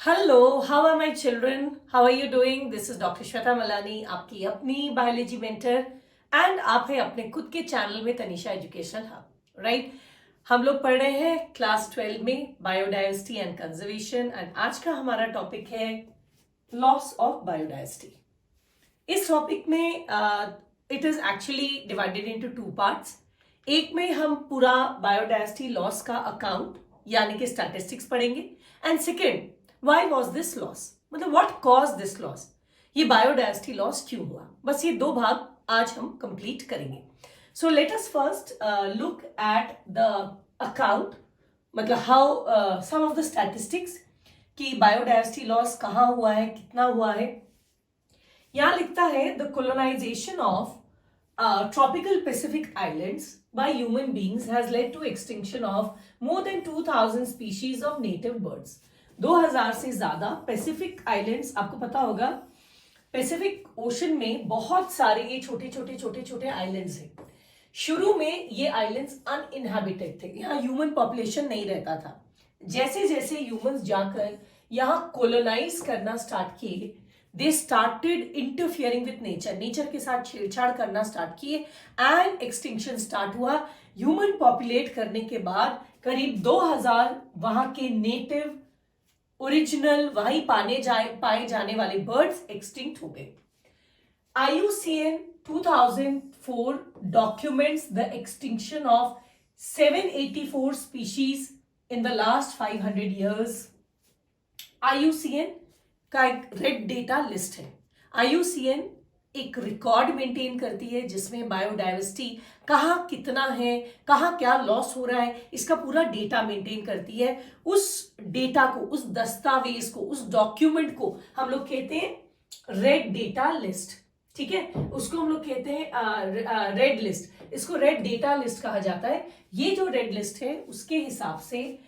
Hello, how are my children? How are you doing? This is doctor Shweta Malani, आपकी अपनी biology mentor and आप हैं अपने खुद के चैनल में तनिषा एजुकेशन हब, राइट? हम लोग पढ़ रहे हैं क्लास 12 में बायोडाइवर्सिटी एंड कंजर्वेशन एंड आज का हमारा टॉपिक है लॉस ऑफ बायोडाइवर्सिटी। इस टॉपिक में it is actually divided into two parts. एक में हम पूरा बायोडाइवर्सिटी लॉस का अकाउंट यानी कि स्टैटिस्टिक्स पढ़ेंगे and second why was this loss, मतलब व्हाट कॉज दिस लॉस, ये बायोडाइवर्सिटी लॉस क्यों हुआ। बस ये दो भाग आज हम कंप्लीट करेंगे। So let us first look at the account, मतलब how some of the statistics कि बायोडाइवर्सिटी लॉस कहाँ हुआ है, कितना हुआ है। यहां लिखता है the colonisation of tropical Pacific islands by human beings has led to extinction of more than 2000 species of native birds। 2000 से ज्यादा पैसिफिक आइलैंड्स, आपको पता होगा पैसिफिक ओशन में बहुत सारे ये छोटे छोटे छोटे छोटे आइलैंड्स हैं। शुरू में ये आइलैंड्स अनइनहैबिटेड थे, यहाँ ह्यूमन पॉपुलेशन नहीं रहता था। जैसे जैसे ह्यूमंस जाकर यहाँ कोलोनाइज करना स्टार्ट किए, they started interfering with nature, nature के साथ छेड़छाड़ करना स्टार्ट किए एंड एक्सटिंक्शन स्टार्ट हुआ। ह्यूमन पॉपुलेट करने के बाद करीब 2000 वहां के नेटिव ओरिजिनल वहीं पाए जाने वाले बर्ड्स एक्सटिंक्ट हो गए। IUCN 2004 documents the extinction of 784 species in the last 500 years। IUCN का एक रेड डेटा लिस्ट है। IUCN एक रिकॉर्ड मेंटेन करती है जिसमें बायोडाइवर्सिटी कहाँ कितना है, कहाँ क्या लॉस हो रहा है, इसका पूरा डेटा मेंटेन करती है। उस डेटा को, उस दस्तावेज को, उस डॉक्यूमेंट को हम लोग कहते हैं रेड डेटा लिस्ट, ठीक है? उसको हम लोग कहते हैं रेड लिस्ट, इसको रेड डेटा लिस्ट कहा जाता है। ये जो रेड लिस्ट है उसके हिसाब से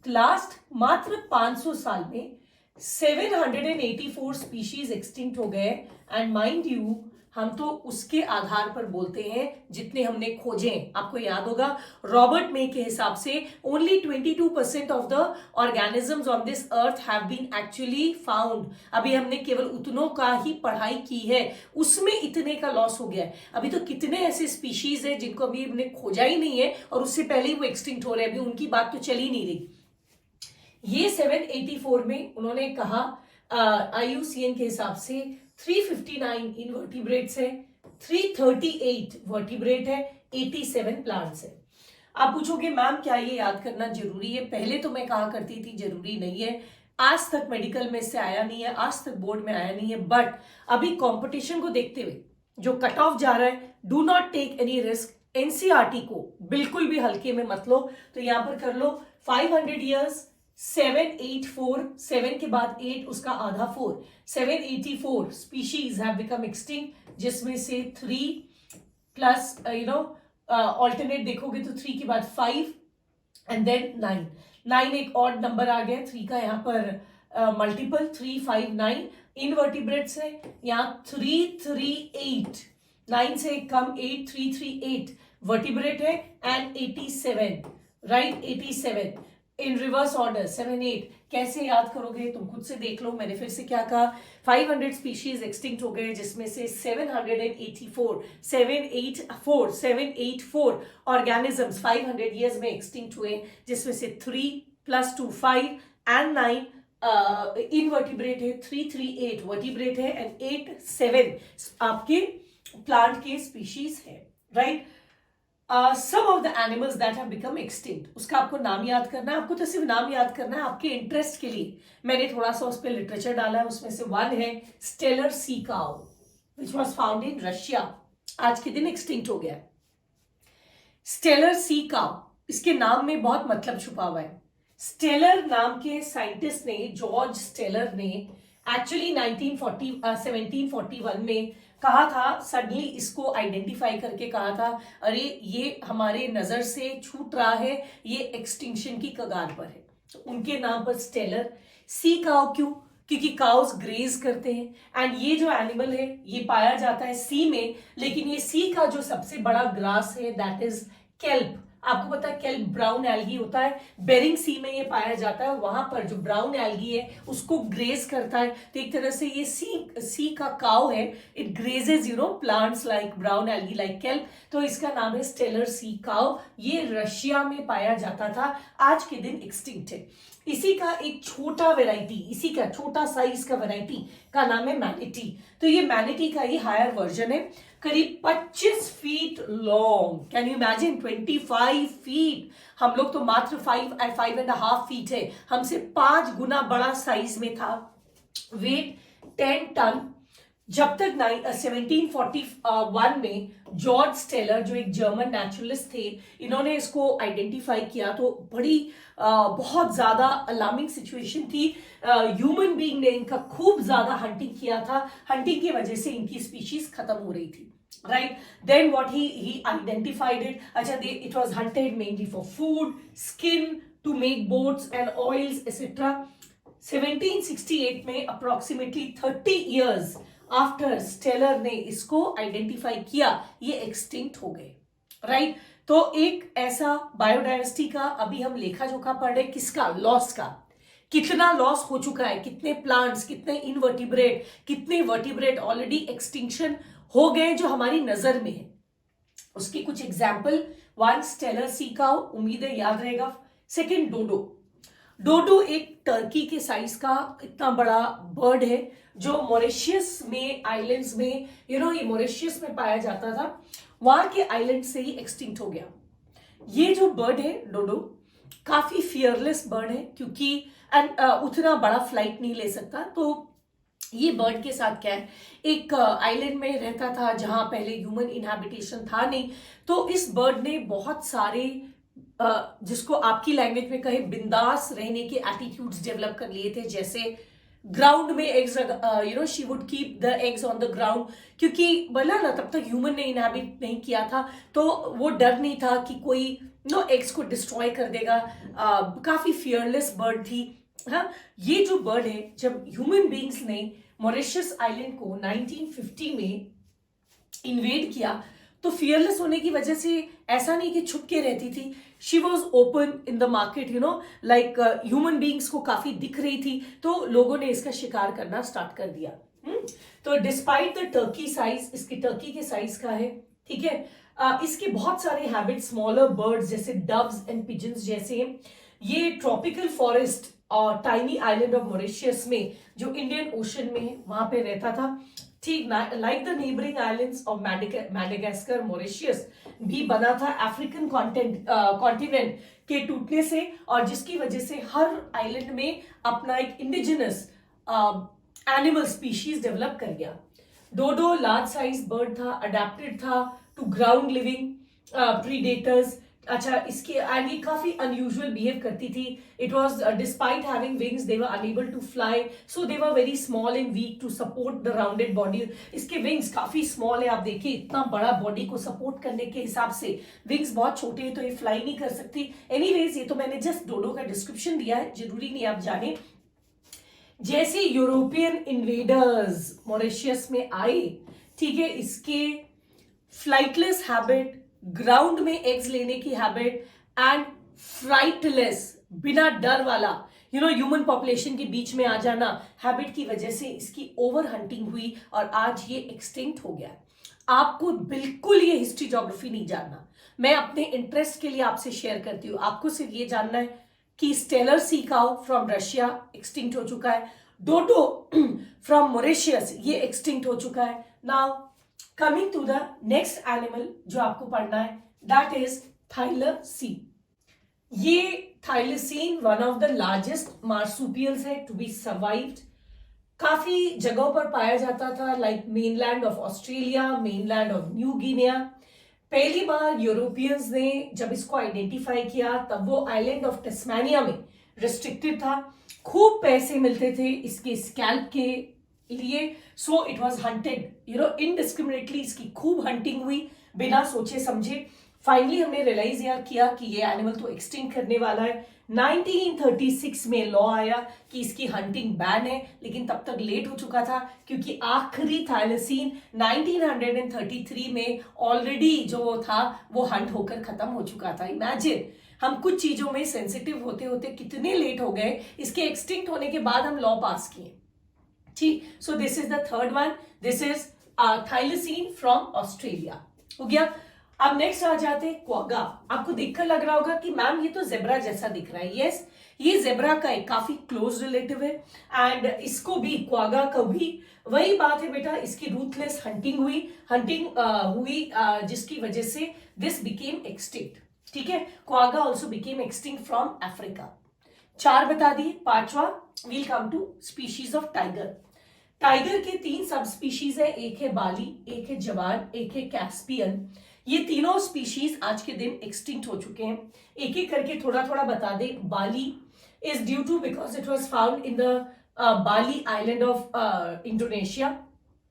लास्ट मात्र 500 साल में 784 स्पीशीज एक्सटिंक्ट हो गए एंड माइंड यू हम तो उसके आधार पर बोलते हैं जितने हमने खोजे। आपको याद होगा रॉबर्ट मे के हिसाब से only 22% of the organisms on this earth have been actually found. अभी हमने केवल उतनों का ही पढ़ाई की है, उसमें इतने का लॉस हो गया है। अभी तो कितने ऐसे स्पीशीज है जिनको अभी हमने खोजा ही नहीं है और उससे पहले ही वो एक्सटिंक्ट हो रहे हैं, अभी उनकी बात तो चल ही नहीं रही। ये 784 में उन्होंने कहा IUCN के हिसाब से 359 इनवर्टिब्रेट्स है, 338 वर्टिब्रेट है, 87 प्लांट्स है। आप पूछोगे मैम क्या ये याद करना जरूरी है? पहले तो मैं कहा करती थी जरूरी नहीं है, आज तक मेडिकल में से आया नहीं है, आज तक बोर्ड में आया नहीं है, बट अभी कंपटीशन को देखते हुए जो कट ऑफ जा रहा है, do not take any risk. NCERT को बिल्कुल भी हल्के में मत लो, तो यहां पर कर लो 500 ईयर्स 784, 7 के बाद 8 उसका आधा 4, 784 स्पीशीज हैव बिकम एक्सटिंक्ट, जिसमें से 3 प्लस ऑल्टरनेट देखोगे तो 3 के बाद 5 एंड देन 9 एक ऑड नंबर आ गया 3 का, यहाँ पर मल्टीपल 359 इनवर्टिब्रेट्स है, यहाँ 338, 9 से कम 8, 338 वर्टिब्रेट है and 87, right? 87 in reverse order 7 8 कैसे याद करोगे तुम खुद से देख लो। मैंने फिर से क्या कहा, 500 स्पीशीज एक्सटिंक्ट हो गए जिसमें से 784 ऑर्गेनिजम्स 500 ईयर्स में एक्सटिंक्ट हुए, जिसमें से 3 प्लस 2 5 एंड 9 इनवर्टिब्रेट है, 338 वर्टिब्रेट है एंड 87 आपके प्लांट के स्पीशीज है, right? Some of the animals that have become extinct, उसका आपको नाम याद करना है। आपको तो सिर्फ नाम याद करना है, आपके इंटरेस्ट के लिए मैंने थोड़ा सा उस पर लिटरेचर डाला है। उसमें से वन है Steller sea cow which was found in Russia, आज के दिन एक्सटिंक्ट हो गया है। स्टेलर सी काउ, इसके नाम में बहुत मतलब छुपा हुआ है। स्टेलर नाम के साइंटिस्ट ने, जॉर्ज स्टेलर ने एक्चुअली 1741 में कहा था, सडनली इसको आइडेंटिफाई करके कहा था, अरे ये हमारे नजर से छूट रहा है, ये एक्सटिंक्शन की कगार पर है। तो उनके नाम पर स्टेलर सी काउ, क्यों? क्योंकि काउस ग्रेज करते हैं एंड ये जो एनिमल है ये पाया जाता है सी में, लेकिन ये सी का जो सबसे बड़ा ग्रास है दैट इज केल्प, आपको पता है केल्प ब्राउन एल्गी होता है, बेरिंग सी में ये पाया जाता है, वहां पर जो ब्राउन एल्गी है उसको ग्रेज करता है। तो एक तरह से ये सी का काउ है, it grazes plants like brown algae like kelp. तो इसका नाम है स्टेलर सी काउ। ये रशिया में पाया जाता था, आज के दिन एक्सटिंक्ट है। इसी का एक छोटा वेराइटी, इसी का छोटा साइज का वेराइटी का नाम है मैनिटी। तो ये मैनिटी का ही हायर वर्जन है, करीब 25 feet long. Can you imagine 25 feet. हम लोग तो मात्र 5.5 फीट है, हमसे 5 गुना बड़ा साइज में था। वेट 10 टन। जब तक 1741 में जॉर्ज स्टेलर जो एक जर्मन नेचुरलिस्ट थे, इन्होंने इसको आइडेंटिफाई किया तो बड़ी बहुत ज्यादा अलार्मिंग सिचुएशन थी। ह्यूमन बीइंग ने इनका खूब ज्यादा हंटिंग किया था, हंटिंग की वजह से इनकी स्पीशीज खत्म हो रही थी, right? Then what he identified it, it was hunted mainly for food, skin, to make boats and oils, etc. 1768 में approximately 30 years after स्टेलर ने इसको आइडेंटिफाई किया, ये एक्सटिंक्ट हो गए, राइट? तो एक ऐसा बायोडाइवर्सिटी का अभी हम लेखा जोखा पढ़ रहे, किसका? लॉस का। कितना लॉस हो चुका है, कितने प्लांट्स, कितने इनवर्टिब्रेट, कितने वर्टिब्रेट ऑलरेडी एक्सटिंक्शन हो गए जो हमारी नजर में है। उसकी कुछ example, one stellar sea cow, उम्मीद है याद रहेगा। सेकेंड डोडो। डोडो एक टर्की के साइज का इतना बड़ा बर्ड है जो मॉरिशियस में आइलैंड्स में ये मॉरिशियस में पाया जाता था, वहां के आइलैंड से ही एक्सटिंक्ट हो गया। ये जो बर्ड है डोडो, काफी फियरलेस बर्ड है क्योंकि उतना बड़ा फ्लाइट नहीं ले सकता। तो ये बर्ड के साथ क्या है, एक आइलैंड में रहता था जहां पहले ह्यूमन इनहैबिटेशन था नहीं। तो इस बर्ड ने बहुत सारे जिसको आपकी लैंग्वेज में कहे बिंदास रहने के एटीट्यूड्स डेवलप कर लिए थे। जैसे ग्राउंड में eggs, she would keep the eggs on the ground, क्योंकि बोला ना तब तक ह्यूमन ने इनहैबिट नहीं किया था, तो वो डर नहीं था कि कोई एग्स को डिस्ट्रॉय कर देगा। काफी फियरलेस बर्ड थी। हाँ, ये जो बर्ड है, जब ह्यूमन बीइंग्स ने मॉरिशस आइलैंड को 1950 में इन्वेड किया, तो फियरलेस होने की वजह से ऐसा नहीं कि छुप के रहती थी, she was open in the market, like human beings को काफी दिख रही थी, तो लोगों ने इसका शिकार करना स्टार्ट कर दिया। तो डिस्पाइट द टर्की साइज, इसकी टर्की के साइज का है, ठीक है। इसके बहुत सारे हैबिट स्मॉलर बर्ड्स जैसे डव्स एंड पिजन्स जैसे हैं। ये ट्रॉपिकल फॉरेस्ट और टाइनी आइलैंड ऑफ मॉरिशियस में जो इंडियन ओशन में है वहां पे रहता था, ठीक like the neighbouring islands of Madagascar, Mauritius भी बना था अफ्रीकन कॉन्टिनेंट के टूटने से, और जिसकी वजह से हर आइलैंड में अपना एक इंडिजिनस एनिमल स्पीशीज डेवलप कर गया। डोडो लार्ज साइज बर्ड था, अडेप्टेड था टू ग्राउंड लिविंग प्रीडेटर्स। अच्छा, इसके एंड ये काफी अनयूजुअल बिहेव करती थी। It was despite having wings they were unable to fly, so they were very small and weak to support the rounded body. इसके wings काफी small है, आप देखिए इतना बड़ा बॉडी को सपोर्ट करने के हिसाब से विंग्स बहुत छोटे हैं, तो ये फ्लाई नहीं कर सकती। एनीवेज, ये तो मैंने जस्ट डोडो का डिस्क्रिप्शन दिया है, जरूरी नहीं आप जाने। जैसे यूरोपियन इन्वेडर्स मॉरिशियस में आए, ठीक है, इसके फ्लाइटलेस हैबिट, ग्राउंड में एग्स लेने की हैबिट एंड फ्राइटलेस, बिना डर वाला ह्यूमन पॉपुलेशन के बीच में आ जाना हैबिट की वजह से इसकी ओवर हंटिंग हुई और आज ये एक्सटिंक्ट हो गया। आपको बिल्कुल ये हिस्ट्री ज्योग्राफी नहीं जानना, मैं अपने इंटरेस्ट के लिए आपसे शेयर करती हूँ। आपको सिर्फ ये जानना है कि Steller sea cow from Russia extinct हो चुका है, डोडो फ्रॉम मॉरिशियस ये एक्सटिंक्ट हो चुका है। Now coming to the next animal जो आपको पढ़ना है, दैट इज थाइलसीन। ये thylacine one of the largest marsupials है टू बी सर्वाइव्ड। काफी जगहों पर पाया जाता था, like mainland of Australia, mainland of New Guinea. पहली बार यूरोपियंस ने जब इसको आइडेंटिफाई किया तब वो आइलैंड ऑफ टेस्मानिया में रिस्ट्रिक्टेड था। खूब पैसे मिलते थे इसके स्कैल्प के लिए, so it was hunted indiscriminately. इसकी खूब हंटिंग हुई बिना सोचे समझे। फाइनली हमने रियलाइज किया कि ये एनिमल तो एक्सटिंक्ट करने वाला है। 1936 में लॉ आया कि इसकी हंटिंग बैन है, लेकिन तब तक लेट हो चुका था क्योंकि आखिरी थायलसीन 1933 में ऑलरेडी जो था वो हंट होकर खत्म हो चुका था। इमेजिन हम कुछ चीजों में सेंसिटिव होते होते कितने लेट हो गए, इसके एक्सटिंक्ट होने के बाद हम लॉ पास किए। ठीक, so this is the third one, this is thylacine from Australia, हो गया। अब नेक्स्ट आ जाते हैं क्वागा। आपको देखकर लग रहा होगा कि मैम ये तो जेब्रा जैसा दिख रहा है। यस, ये जेब्रा का एक काफी क्लोज रिलेटिव है एंड इसको भी, क्वागा को भी वही बात है बेटा, इसकी रूथलेस हंटिंग हुई जिसकी वजह से दिस बिकेम एक्सटिंक्ट। ठीक है, quagga also became extinct from Africa. 4 बता दिए। 5वां, we'll come to species of tiger. Tiger के 3 सब स्पीशीज है, एक है बाली, एक है जवान, एक है कैस्पियन। ये तीनों स्पीशीज आज के दिन एक्सटिंक्ट हो चुके हैं। एक एक करके थोड़ा थोड़ा बता दे। Bali is due to because it was found in the Bali island of Indonesia.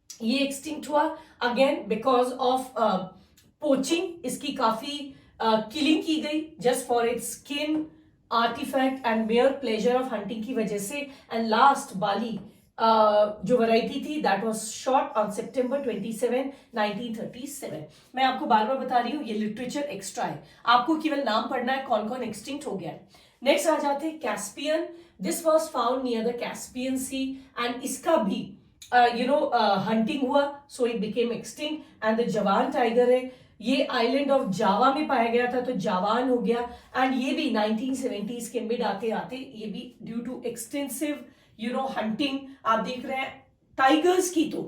ये एक्सटिंक्ट हुआ अगेन बिकॉज ऑफ पोचिंग। इसकी काफी किलिंग की गई just for its skin, artifact and mere pleasure of hunting की वजह से। एंड लास्ट बाली जो वैरायटी थी that was shot on September 27, 1937। मैं आपको बार बार बता रही हूँ ये लिटरेचर एक्स्ट्रा है, आपको केवल नाम पढ़ना है कौन कौन एक्सटिंक्ट हो गया है। नेक्स्ट आ जाते हैं Caspian. This was found near the Caspian sea and इसका भी हंटिंग हुआ, so it became extinct. And the Javan tiger है, ये आइलैंड ऑफ जावा में पाया गया था तो जावान हो गया। एंड ये भी 1970s के मिड आते आते ये भी ड्यू टू एक्सटेंसिव हंटिंग। आप देख रहे हैं टाइगर्स की तो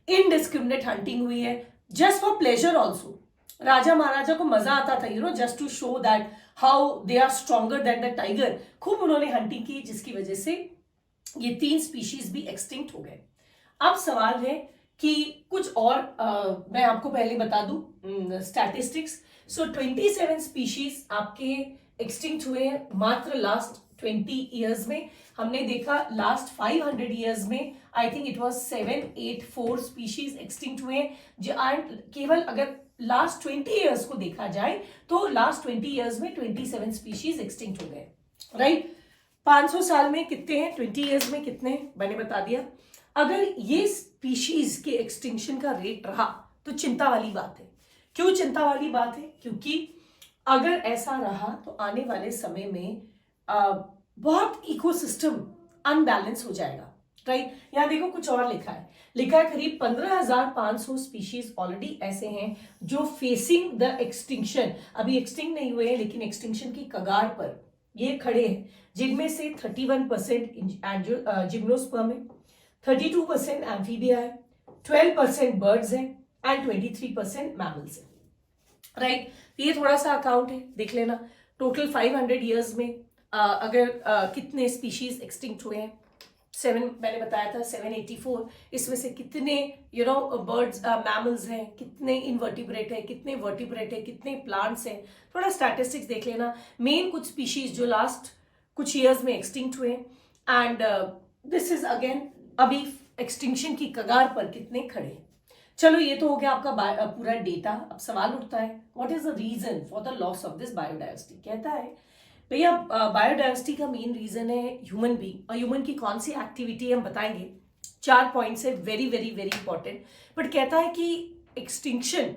इनडिस्क्रिमिनेट हंटिंग हुई है जस्ट फॉर प्लेजर ऑल्सो। राजा महाराजा को मजा आता था just to show that how they are stronger than the tiger. खूब उन्होंने हंटिंग की जिसकी वजह से ये 3 स्पीशीज भी एक्सटिंक्ट हो गए। अब सवाल है कि कुछ और मैं आपको पहले बता दूं स्टैटिस्टिक्स। सो 27 स्पीशीज आपके एक्सटिंक्ट हुए हैं मात्र लास्ट 20 ईयर्स में। हमने देखा लास्ट 500 ईयर्स में I think it was 784 species extinct हुए। केवल अगर लास्ट 20 ईयर्स को देखा जाए तो लास्ट 20 ईयर्स में 27 स्पीशीज एक्सटिंक्ट हो गए, राइट। 500 साल में कितने हैं, 20 ईयर्स में कितने, मैंने बता दिया। अगर ये स्पीशीज के एक्सटिंक्शन का रेट रहा तो चिंता वाली बात है। क्यों चिंता वाली बात है? क्योंकि अगर ऐसा रहा तो आने वाले समय में बहुत इकोसिस्टम अनबैलेंस हो जाएगा, राइट। यहां देखो कुछ और लिखा है करीब 15,500 स्पीशीज ऑलरेडी ऐसे हैं जो फेसिंग द एक्सटिंक्शन, अभी एक्सटिंक्ट नहीं हुए हैं लेकिन एक्सटिंक्शन की कगार पर ये खड़े हैं, जिनमें से 31% जिम्नोस्पर्म है, 32% एम्फीबिया है, 12% बर्ड्स हैं एंड 23% मैमल्स हैं, राइट। ये थोड़ा सा अकाउंट है, देख लेना। टोटल 500 ईयर्स में अगर कितने स्पीशीज एक्सटिंक्ट हुए हैं, 7 मैंने बताया था 784। इसमें से कितने बर्ड्स मैमल्स हैं, कितने इनवर्टिब्रेट है, कितने वर्टिब्रेट है, कितने प्लांट्स हैं, थोड़ा स्टैटिस्टिक्स देख लेना। मेन कुछ स्पीशीज जो लास्ट कुछ ईयर्स में एक्सटिंक्ट हुए एंड दिस इज अगेन अभी एक्सटिंक्शन की कगार पर कितने खड़े हैं। चलो ये तो हो गया आपका पूरा डेटा। अब सवाल उठता है what is the reason for the loss of this biodiversity. कहता है भैया बायोडाइवर्सिटी का मेन रीजन है ह्यूमन बीइंग, और ह्यूमन की कौन सी एक्टिविटी हम बताएंगे। 4 पॉइंट्स है, very very very important. But कहता है कि एक्सटिंक्शन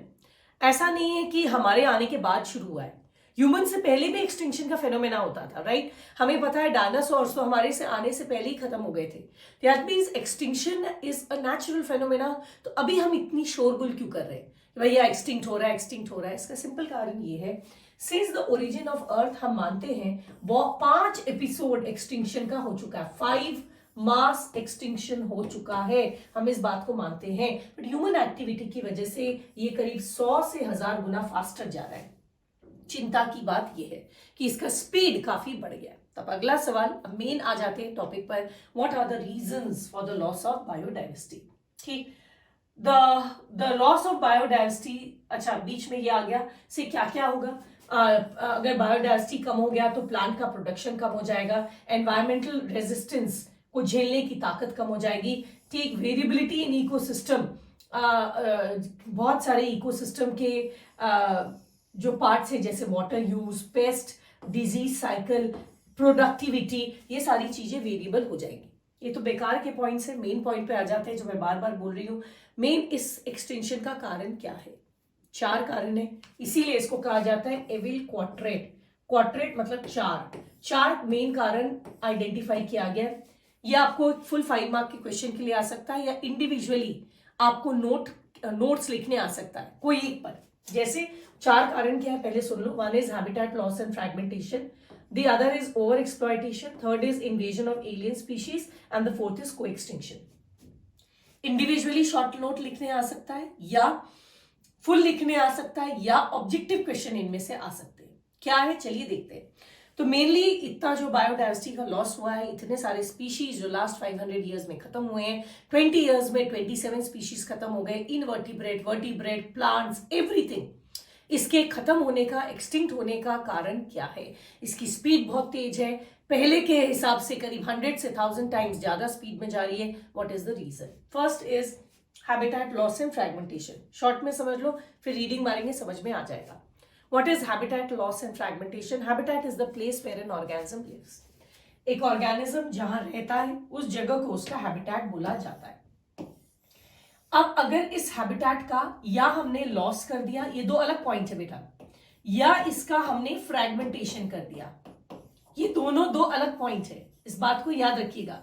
ऐसा नहीं है कि हमारे आने के बाद शुरू हुआ है, ह्यूमन से पहले भी एक्सटिंक्शन का फेनोमेना होता था, राइट। हमें पता है डायनासोर्स तो हमारे से आने से पहले ही खत्म हो गए थे। That means extinction is a natural phenomena. तो अभी हम इतनी शोरगुल क्यों कर रहे हैं भैया एक्सटिंक्ट हो रहा है, एक्सटिंक्ट हो रहा है? इसका सिंपल कारण ये है, since the origin of earth हम मानते हैं वो 5 एपिसोड एक्सटिंक्शन का हो चुका है, 5 मास एक्सटिंक्शन हो चुका है, हम इस बात को मानते हैं। बट ह्यूमन एक्टिविटी की वजह से ये करीब 100 से 1000 गुना फास्टर जा रहा है। चिंता की बात यह है कि इसका स्पीड काफी बढ़ गया। तब अगला सवाल, अब मेन आ जाते हैं टॉपिक पर, what are the reasons for the loss of biodiversity. ठीक, द लॉस ऑफ बायोडाइवर्सिटी, अच्छा बीच में ये आ गया से क्या क्या होगा। अगर बायोडाइवर्सिटी कम हो गया तो प्लांट का प्रोडक्शन कम हो जाएगा, एनवायरमेंटल रेजिस्टेंस को झेलने की ताकत कम हो जाएगी। ठीक, वेरिएबिलिटी इन इकोसिस्टम, बहुत सारे इकोसिस्टम के जो पार्ट्स हैं जैसे water use, paste, disease cycle, productivity, ये सारी चीजें वेरिएबल हो जाएंगी। ये तो बेकार के पॉइंट्स है, मेन पॉइंट पे आ जाते हैं जो मैं बार बार बोल रही हूँ। मेन इस एक्सटेंशन का कारण क्या है? 4 कारण है, इसीलिए इसको कहा जाता है एविल क्वाड्रेट। क्वाड्रेट मतलब 4 मेन कारण आइडेंटिफाई किया गया। ये आपको फुल 5 मार्क के क्वेश्चन के लिए आ सकता है, या इंडिविजुअली आपको नोट्स लिखने आ सकता है कोई एक पर। जैसे 4 कारण क्या है पहले सुन लो। 1 is habitat loss and fragmentation, the other is over exploitation, third is invasion of alien species, and the fourth is co-extinction। Individually short note लिखने आ सकता है, या फुल लिखने आ सकता है, या ऑब्जेक्टिव क्वेश्चन इनमें से आ सकते हैं। क्या है चलिए देखते हैं। तो मेनली इतना जो बायोडाइवर्सिटी का लॉस हुआ है, इतने सारे स्पीशीज जो लास्ट 500 ईयर्स में खत्म हुए हैं, 20 ईयर्स में 27 स्पीशीज खत्म हो गए, इनवर्टिब्रेट, वर्टिब्रेट, प्लांट्स, एवरीथिंग। इसके खत्म होने का, एक्सटिंक्ट होने का कारण क्या है? इसकी स्पीड बहुत तेज है, पहले के हिसाब से करीब 100 से 1000 टाइम्स ज्यादा स्पीड में जा रही है। What is the reason? First is habitat loss and fragmentation. Short में समझ लो, फिर रीडिंग मारेंगे समझ में आ जाएगा। What is habitat loss and fragmentation? Habitat is the place where an organism lives. एक ऑर्गेनिज्म जहां रहता है उस जगह को उसका हैबिटेट बोला जाता है। अब अगर इस हैबिटेट का या हमने लॉस कर दिया, ये 2 अलग पॉइंट है बेटा, या इसका हमने फ्रैगमेंटेशन कर दिया, ये दोनों 2 अलग पॉइंट है, इस बात को याद रखिएगा।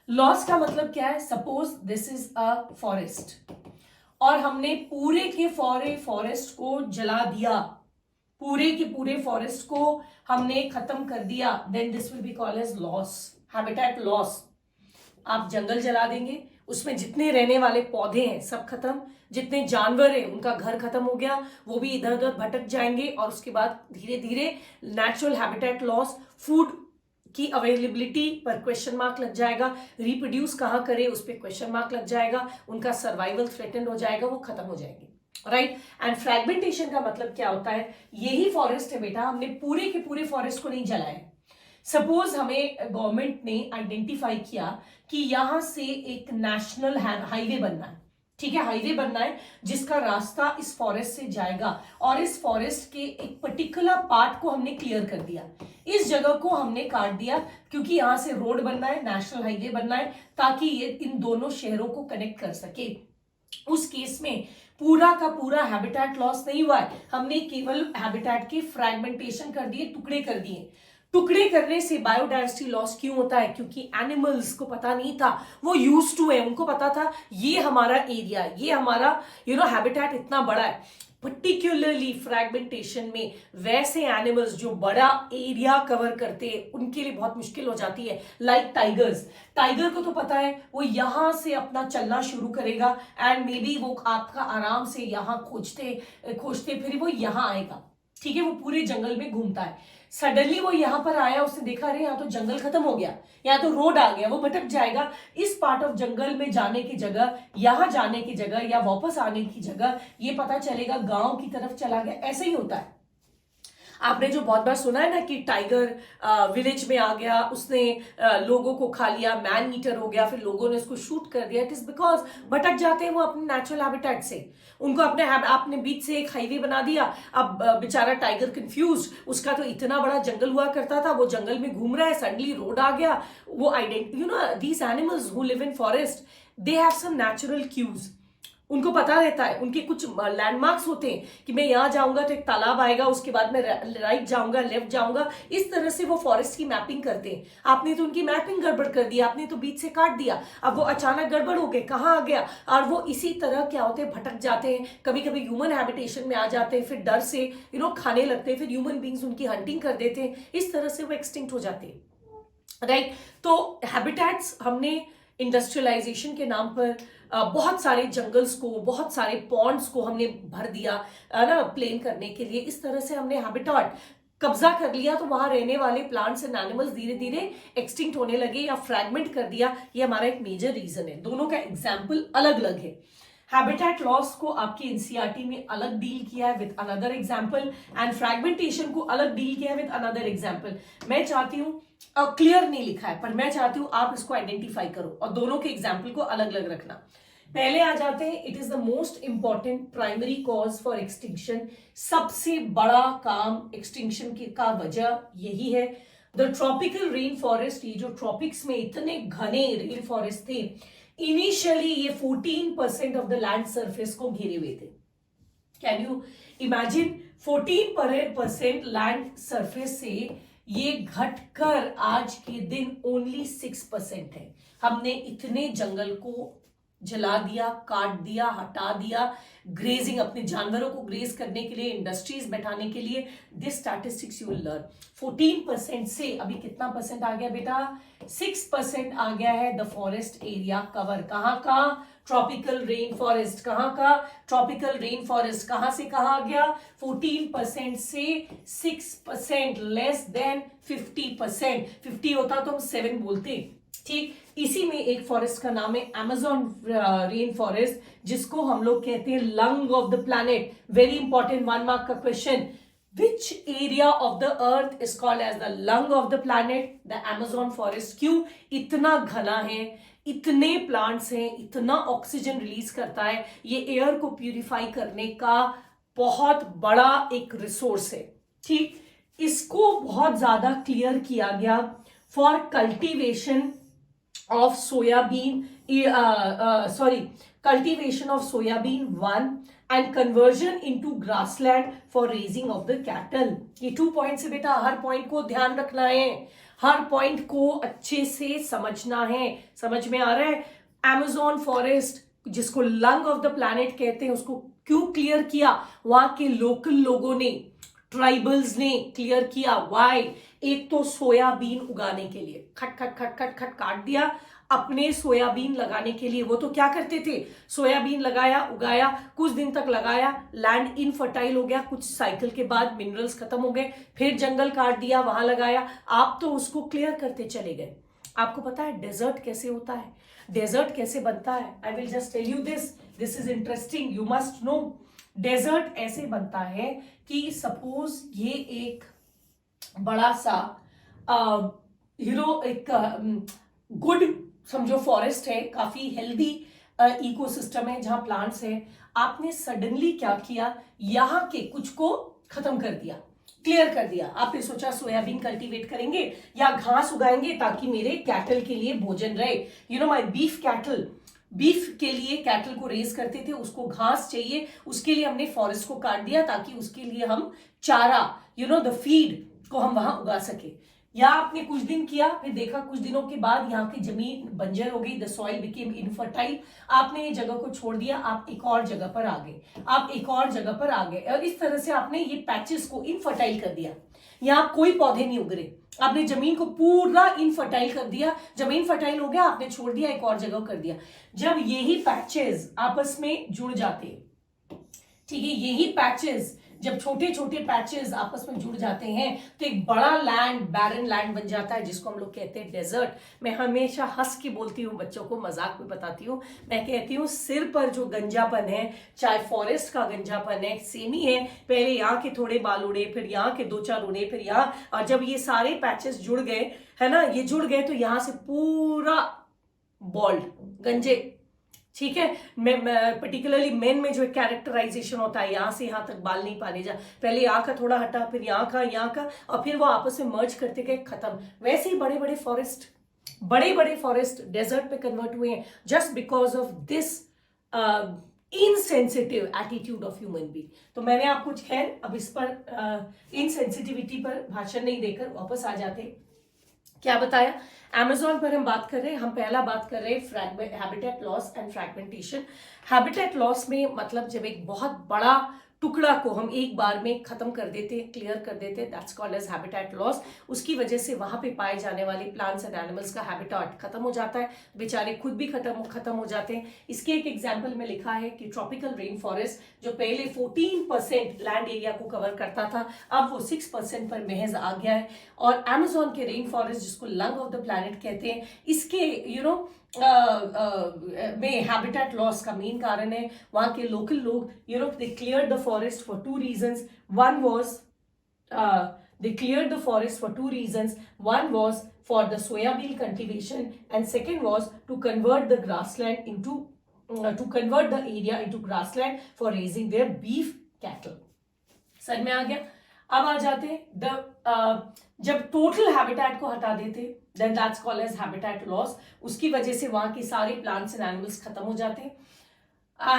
लॉस का मतलब क्या है? Suppose this is a forest और हमने पूरे के फॉरेस्ट को जला दिया, पूरे के पूरे फॉरेस्ट को हमने खत्म कर दिया, then this will be called as loss, habitat loss. आप जंगल जला देंगे, उसमें जितने रहने वाले पौधे हैं सब खत्म, जितने जानवर हैं उनका घर खत्म हो गया, वो भी इधर उधर भटक जाएंगे, और उसके बाद धीरे धीरे नेचुरल हैबिटेट लॉस, फूड की अवेलेबिलिटी पर क्वेश्चन मार्क लग जाएगा, रिप्रोड्यूस कहां करे उस पर क्वेश्चन मार्क लग जाएगा, उनका सर्वाइवल थ्रेटन हो जाएगा, वो खत्म हो जाएंगे, राइट। एंड फ्रैगमेंटेशन का मतलब क्या होता है? यही फॉरेस्ट है बेटा, हमने पूरे के पूरे फॉरेस्ट को नहीं जलाया। सपोज हमें गवर्नमेंट ने आइडेंटिफाई किया कि यहां से एक नेशनल हाईवे बनना है, ठीक है, हाईवे बनना है जिसका रास्ता इस फॉरेस्ट से जाएगा, और इस फॉरेस्ट के एक पर्टिकुलर पार्ट को हमने क्लियर कर दिया, इस जगह को हमने काट दिया, क्योंकि यहां से रोड बनना है, नेशनल हाईवे बनना है, ताकि ये इन दोनों शहरों को कनेक्ट कर सके। उस केस में पूरा का पूरा हैबिटेट लॉस नहीं हुआ है, हमने केवल हैबिटेट के फ्रैगमेंटेशन कर दिए, टुकड़े कर दिए। टुकड़े करने से बायोडाइवर्सिटी लॉस क्यों होता है? क्योंकि एनिमल्स को पता नहीं था, वो यूज्ड टू है, उनको पता था ये हमारा एरिया है, ये हमारा हैबिटेट इतना बड़ा है। पर्टिकुलरली फ्रैगमेंटेशन में वैसे एनिमल्स जो बड़ा एरिया कवर करते हैं उनके लिए बहुत मुश्किल हो जाती है, लाइक टाइगर्स। टाइगर को तो पता है वो यहां से अपना चलना शुरू करेगा, एंड मे बी वो आपका आराम से यहां खोजते फिर वो यहां आएगा, ठीक है, वो पूरे जंगल में घूमता है। सडनली वो यहां पर आया, उसने देखा अरे यहाँ तो जंगल खत्म हो गया, यहाँ तो रोड आ गया, वो भटक जाएगा। इस पार्ट ऑफ जंगल में जाने की जगह, यहां जाने की जगह, या वापस आने की जगह ये पता चलेगा गांव की तरफ चला गया। ऐसे ही होता है। आपने जो बहुत बार सुना है ना कि टाइगर विलेज में आ गया, उसने लोगों को खा लिया, मैन ईटर हो गया, फिर लोगों ने उसको शूट कर दिया। इट इज बिकॉज भटक जाते हैं वो अपने नेचुरल हैबिटेट से, उनको आपने बीच से एक हाईवे बना दिया, अब बेचारा टाइगर कंफ्यूज, उसका तो इतना बड़ा जंगल हुआ करता था, वो जंगल में घूम रहा है, सडनली रोड आ गया, वो these animals who live in forest they have some natural cues, उनको पता रहता है, उनके कुछ लैंडमार्क्स होते हैं कि मैं यहां जाऊंगा तो एक तालाब आएगा, उसके बाद मैं राइट जाऊंगा, लेफ्ट जाऊंगा, इस तरह से वो फॉरेस्ट की मैपिंग करते हैं। आपने तो उनकी मैपिंग गड़बड़ कर दी, आपने तो बीच से काट दिया, अब वो अचानक गड़बड़ हो गए, कहाँ आ गया, और वो इसी तरह क्या होते हैं, भटक जाते हैं, कभी कभी ह्यूमन हैबिटेशन में आ जाते हैं, फिर डर से खाने लगते हैं, फिर ह्यूमन बींग्स उनकी हंटिंग कर देते हैं, इस तरह से वो एक्सटिंक्ट हो जाते हैं, राइट। तो हैबिटेट्स हमने इंडस्ट्रियलाइजेशन के नाम पर बहुत सारे जंगल्स को, बहुत सारे पॉन्ड्स को हमने भर दिया ना प्लेन करने के लिए, इस तरह से हमने हैबिटेट कब्जा कर लिया, तो वहां रहने वाले प्लांट्स एंड एनिमल्स धीरे धीरे एक्सटिंक्ट होने लगे या फ्रैगमेंट कर दिया। ये हमारा एक मेजर रीजन है। दोनों का एग्जाम्पल अलग अलग है। हैबिटेट लॉस को आपकी एनसीईआरटी में अलग डील किया है with another example, and fragmentation को अलग डील किया है विद अनदर एग्जाम्पल। मैं चाहती हूं, क्लियर नहीं लिखा है पर मैं चाहती हूं आप इसको आइडेंटिफाई करो और दोनों के एग्जाम्पल को अलग अलग रखना। पहले आ जाते हैं, it is the most important primary cause for extinction. सबसे बड़ा काम एक्सटिंक्शन की का वजह यही है, द ट्रॉपिकल रेन फॉरेस्ट। ये जो ट्रॉपिक्स में इतने घने रेन फॉरेस्ट थे, इनिशियली ये 14% ऑफ द लैंड सरफेस को घेरे हुए थे। Can you imagine, 14% land surface से ये घटकर आज के दिन ओनली 6% है। हमने इतने जंगल को जला दिया, काट दिया, हटा दिया, ग्रेजिंग, अपने जानवरों को ग्रेज करने के लिए, इंडस्ट्रीज बैठाने के लिए। This statistics you will learn. 14% से अभी कितना परसेंट आ गया बेटा? 6% आ गया है द फॉरेस्ट एरिया कवर। कहां का? Tropical rain forest. कहां का? Tropical rain forest. कहां से कहां आ गया? 14% से 6%, लेस देन 50%। 50 होता तो हम 7 बोलते, ठीक। इसी में एक फॉरेस्ट का नाम है अमेज़न रेन फॉरेस्ट, जिसको हम लोग कहते हैं lung of the planet. Very important 1 mark का question, which area of the earth is called as the lung of the planet? The Amazon forest. क्यों? इतना घना है, इतने प्लांट्स हैं, इतना ऑक्सीजन रिलीज करता है, ये एयर को प्यूरिफाई करने का बहुत बड़ा एक रिसोर्स है, ठीक। इसको बहुत ज्यादा क्लियर किया गया for cultivation of soybean, cultivation of soybean 1 and conversion into grassland for raising of the cattle। ये 2 पॉइंट से बेटा हर पॉइंट को ध्यान रखना है, हर पॉइंट को अच्छे से समझना है। समझ में आ रहा है? अमेज़न फॉरेस्ट जिसको लंग ऑफ द प्लैनेट कहते हैं, उसको क्यों क्लियर किया? वहां के लोकल लोगों ने, ट्राइबल्स ने क्लियर किया। वाई? एक तो सोयाबीन उगाने के लिए खट खट खट खट खट काट दिया, अपने सोयाबीन लगाने के लिए। वो तो क्या करते थे? सोयाबीन लगाया, उगाया, कुछ दिन तक लगाया, लैंड इनफर्टाइल हो गया, कुछ साइकिल के बाद मिनरल्स खत्म हो गए, फिर जंगल काट दिया, वहां लगाया। आप तो उसको क्लियर करते चले गए। आपको पता है डेजर्ट कैसे होता है? डेजर्ट कैसे बनता है? I will just tell you this is interesting, you must know. Desert ऐसे बनता है कि सपोज ये एक बड़ा सा एक गुड समझो फॉरेस्ट है, काफी हेल्दी इकोसिस्टम है जहां प्लांट्स है। आपने सडनली क्या किया? यहां के कुछ को खत्म कर दिया, क्लियर कर दिया। आपने सोचा सोयाबीन कल्टीवेट करेंगे या घास उगाएंगे ताकि मेरे कैटल के लिए भोजन रहे। You know my beef cattle, beef के लिए कैटल को रेज करते थे, उसको घास चाहिए, उसके लिए हमने फॉरेस्ट को काट दिया ताकि उसके लिए हम चारा, द फीड को हम वहां उगा सके। या आपने कुछ दिन किया, फिर देखा कुछ दिनों के बाद यहाँ की जमीन बंजर हो गई, द सॉइल बिकेम इनफर्टाइल, आपने ये जगह को छोड़ दिया, आप एक और जगह पर आ गए, आप एक और जगह पर आ गए, और इस तरह से आपने ये पैचेस को इनफर्टाइल कर दिया। यहाँ कोई पौधे नहीं उग रहे, आपने जमीन को पूरा इनफर्टाइल कर दिया। जब इनफर्टाइल हो गया, आपने छोड़ दिया, एक और जगह कर दिया। जब यही पैचेस आपस में जुड़ जाते, ठीक है, यही पैचेस जब छोटे छोटे पैचेस आपस में जुड़ जाते हैं तो एक बड़ा लैंड, बैरन लैंड बन जाता है, जिसको हम लोग कहते हैं डेजर्ट। मैं हमेशा हंस के बोलती हूँ, बच्चों को मजाक में बताती हूँ, मैं कहती हूँ सिर पर जो गंजापन है, चाहे फॉरेस्ट का गंजापन है, सेम ही है। पहले यहाँ के थोड़े बाल उड़े, फिर यहाँ के 2-4 उड़े, फिर यहाँ, और जब ये सारे पैचेस जुड़ गए, है ना, ये जुड़ गए, तो यहाँ से पूरा बॉल्ड, गंजे, ठीक है। पर्टिकुलरली मेन में जो कैरेक्टराइजेशन होता है, यहां से यहां तक बाल नहीं पाने जा, पहले यहाँ का थोड़ा हटा, फिर यहाँ का, और फिर वो आपस में मर्ज करते गए, खत्म। वैसे ही बड़े बड़े फॉरेस्ट डेजर्ट में कन्वर्ट हुए हैं, just because of this insensitive attitude of human being. तो मैंने आपको, खैर अब इस पर इनसेंसिटिविटी पर भाषण नहीं देकर वापस आ जाते। क्या बताया? अमेज़न पर हम बात कर रहे हैं, हम पहला बात कर रहे हैं habitat loss and fragmentation. Habitat loss में मतलब जब एक बहुत बड़ा टुकड़ा को हम एक बार में खत्म कर देते, क्लियर कर देते, that's called as habitat loss. उसकी वजह से वहां पे पाए जाने वाले प्लांट्स एंड एनिमल्स का हैबिटेट खत्म हो जाता है, बेचारे खुद भी खत्म हो जाते हैं। इसके एक एग्जांपल में लिखा है कि ट्रॉपिकल रेन फॉरेस्ट जो पहले 14% लैंड एरिया को कवर करता था, अब वो 6% पर महज आ गया है। और अमेज़न के रेन फॉरेस्ट, जिसको लंग ऑफ द प्लैनेट कहते हैं, इसके में हैबिटेट लॉस का मेन कारण है वहां के लोकल लोग, they cleared the forest for 2 reasons। One was they cleared the forest for 2 reasons. One was for the soybean cultivation and second was to convert the grassland into to convert the area into grassland for raising their beef cattle. समझ में आ गया? अब आ जाते हैं जब total habitat को हटा देते, then that's called as habitat loss. उसकी वजह से वहां के सारे प्लांट्स एंड एनिमल्स खत्म हो जाते हैं.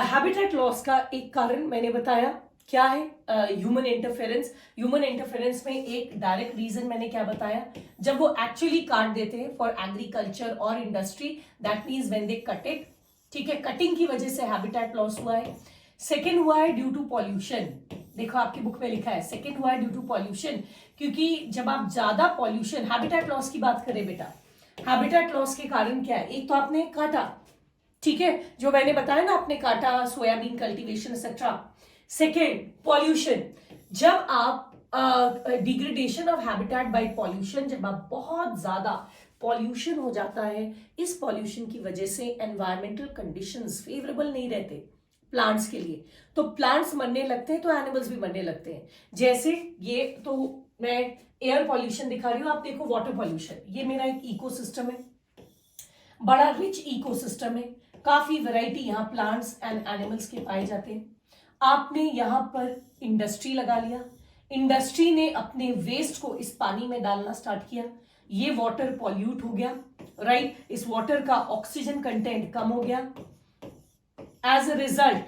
हैबिटेट लॉस का एक कारण मैंने बताया क्या है, ह्यूमन इंटरफेरेंस. ह्यूमन इंटरफेरेंस में एक डायरेक्ट रीजन मैंने क्या बताया, जब वो एक्चुअली काट देते हैं फॉर एग्रीकल्चर और industry, that means when they cut it. ठीक है, कटिंग की वजह से हैबिटेट लॉस हुआ है. सेकेंड हुआ है ड्यू टू पॉल्यूशन. देखो आपकी बुक में लिखा है सेकेंड हुआ है ड्यू टू पॉल्यूशन, क्योंकि जब आप ज्यादा पॉल्यूशन, हैबिटेट लॉस की बात करें बेटा, हैबिटेट लॉस के कारण क्या है, एक तो आपने काटा, ठीक है, जो मैंने बताया ना, आपने काटा, soybean cultivation etcetera. Second pollution, जब आप degradation of habitat by pollution, जब आप बहुत ज्यादा पॉल्यूशन हो जाता है, इस पॉल्यूशन की वजह से एनवायरमेंटल कंडीशंस फेवरेबल नहीं रहते प्लांट्स के लिए, तो प्लांट्स मरने लगते हैं तो एनिमल्स भी मरने लगते हैं. जैसे ये तो मैं एयर पॉल्यूशन दिखा रही हूं, आप देखो वाटर पॉल्यूशन, ये मेरा एक इकोसिस्टम है, बड़ा रिच इकोसिस्टम है, काफी वैरायटी यहाँ प्लांट्स एंड एनिमल्स के पाए जाते हैं. आपने यहाँ पर इंडस्ट्री लगा लिया, इंडस्ट्री ने अपने वेस्ट को इस पानी में डालना स्टार्ट किया, ये वाटर पॉल्यूट हो गया, राइट. इस वाटर का ऑक्सीजन कंटेंट कम हो गया, as a result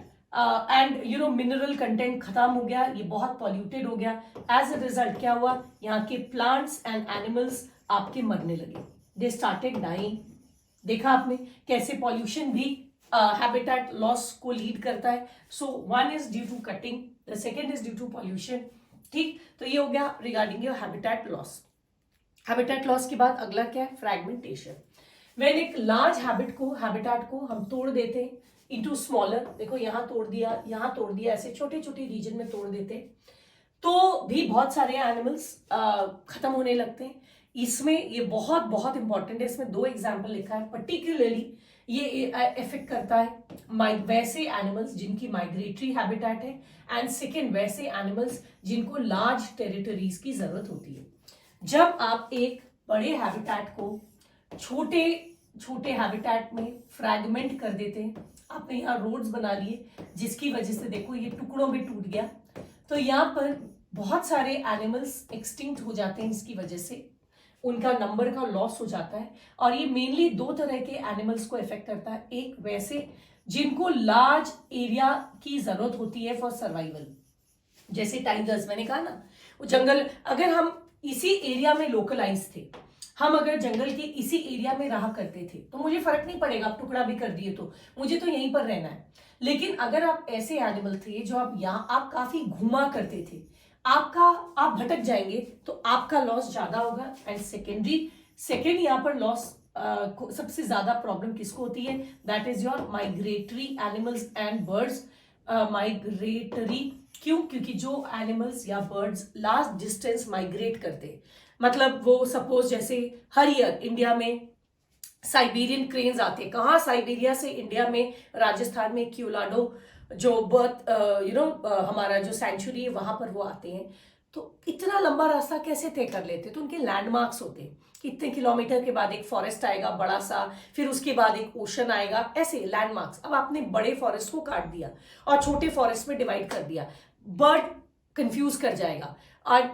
and you know mineral content खत्म हो गया, ये बहुत पॉल्यूटेड हो गया. एज अ रिजल्ट क्या हुआ, यहाँ के प्लांट्स एंड एनिमल्स आपके मरने लगे, दे स्टार्टेड डाइंग. देखा आपने कैसे पॉल्यूशन भी हैबिटेट लॉस को लीड करता है. So one is due to cutting, the second is due to pollution. ठीक, तो ये हो गया regarding your habitat loss. Habitat loss के बाद अगला क्या है, फ्रैगमेंटेशन. व्हेन एक लार्ज हैबिटेट को हम तोड़ देते हैं इनटू स्मॉलर, देखो यहाँ तोड़ दिया, ऐसे छोटे छोटे रीजन में तोड़ देते हैं, तो भी बहुत सारे एनिमल्स खत्म होने लगते हैं. इसमें ये बहुत बहुत इंपॉर्टेंट है, इसमें 2 एग्जाम्पल लिखा है, पर्टिकुलरली ये इफेक्ट करता है वैसे एनिमल्स जिनकी माइग्रेटरी हैबिटेट है, एंड सेकेंड वैसे एनिमल्स जिनको लार्ज टेरिटरीज की जरूरत होती है. जब आप एक बड़े हैबिटेट को छोटे छोटे हैबिटेट में फ्रैगमेंट कर देते हैं, आपने यहाँ रोड्स बना लिए जिसकी वजह से देखो ये टुकड़ों में टूट गया, तो यहाँ पर बहुत सारे एनिमल्स एक्सटिंक्ट हो जाते हैं, इसकी वजह से उनका नंबर का लॉस हो जाता है. और ये मेनली 2 तरह के एनिमल्स को इफेक्ट करता है. एक वैसे जिनको लार्ज एरिया की जरूरत होती है फॉर सर्वाइवल, जैसे टाइगर्स, मैंने कहा ना, वो जंगल, अगर हम इसी एरिया में लोकलाइज थे, हम अगर जंगल के इसी एरिया में रहा करते थे, तो मुझे फर्क नहीं पड़ेगा, आप टुकड़ा भी कर दिए तो मुझे तो यहीं पर रहना है. लेकिन अगर आप ऐसे एनिमल थे जो आप काफी घुमा करते थे, आप भटक जाएंगे तो आपका लॉस ज्यादा होगा. एंड सेकेंड यहाँ पर लॉस सबसे ज्यादा प्रॉब्लम किसको होती है, that is your migratory animals and birds. Migratory क्यों, क्योंकि जो एनिमल्स या बर्ड्स लार्ज डिस्टेंस माइग्रेट करते, मतलब वो सपोज जैसे हर ईयर इंडिया में साइबेरियन क्रेन्स आते हैं, कहाँ, साइबेरिया से इंडिया में, राजस्थान में क्यूलाडो जो बर्थ हमारा जो सेंचुरी है वहां पर वो आते हैं. तो इतना लंबा रास्ता कैसे तय कर लेते, तो उनके लैंडमार्क्स होते हैं, कितने किलोमीटर के बाद एक फॉरेस्ट आएगा बड़ा सा, फिर उसके बाद एक ओशन आएगा, ऐसे लैंडमार्क्स. अब आपने बड़े फॉरेस्ट को काट दिया और छोटे फॉरेस्ट में डिवाइड कर दिया, बर्ड कंफ्यूज कर जाएगा, और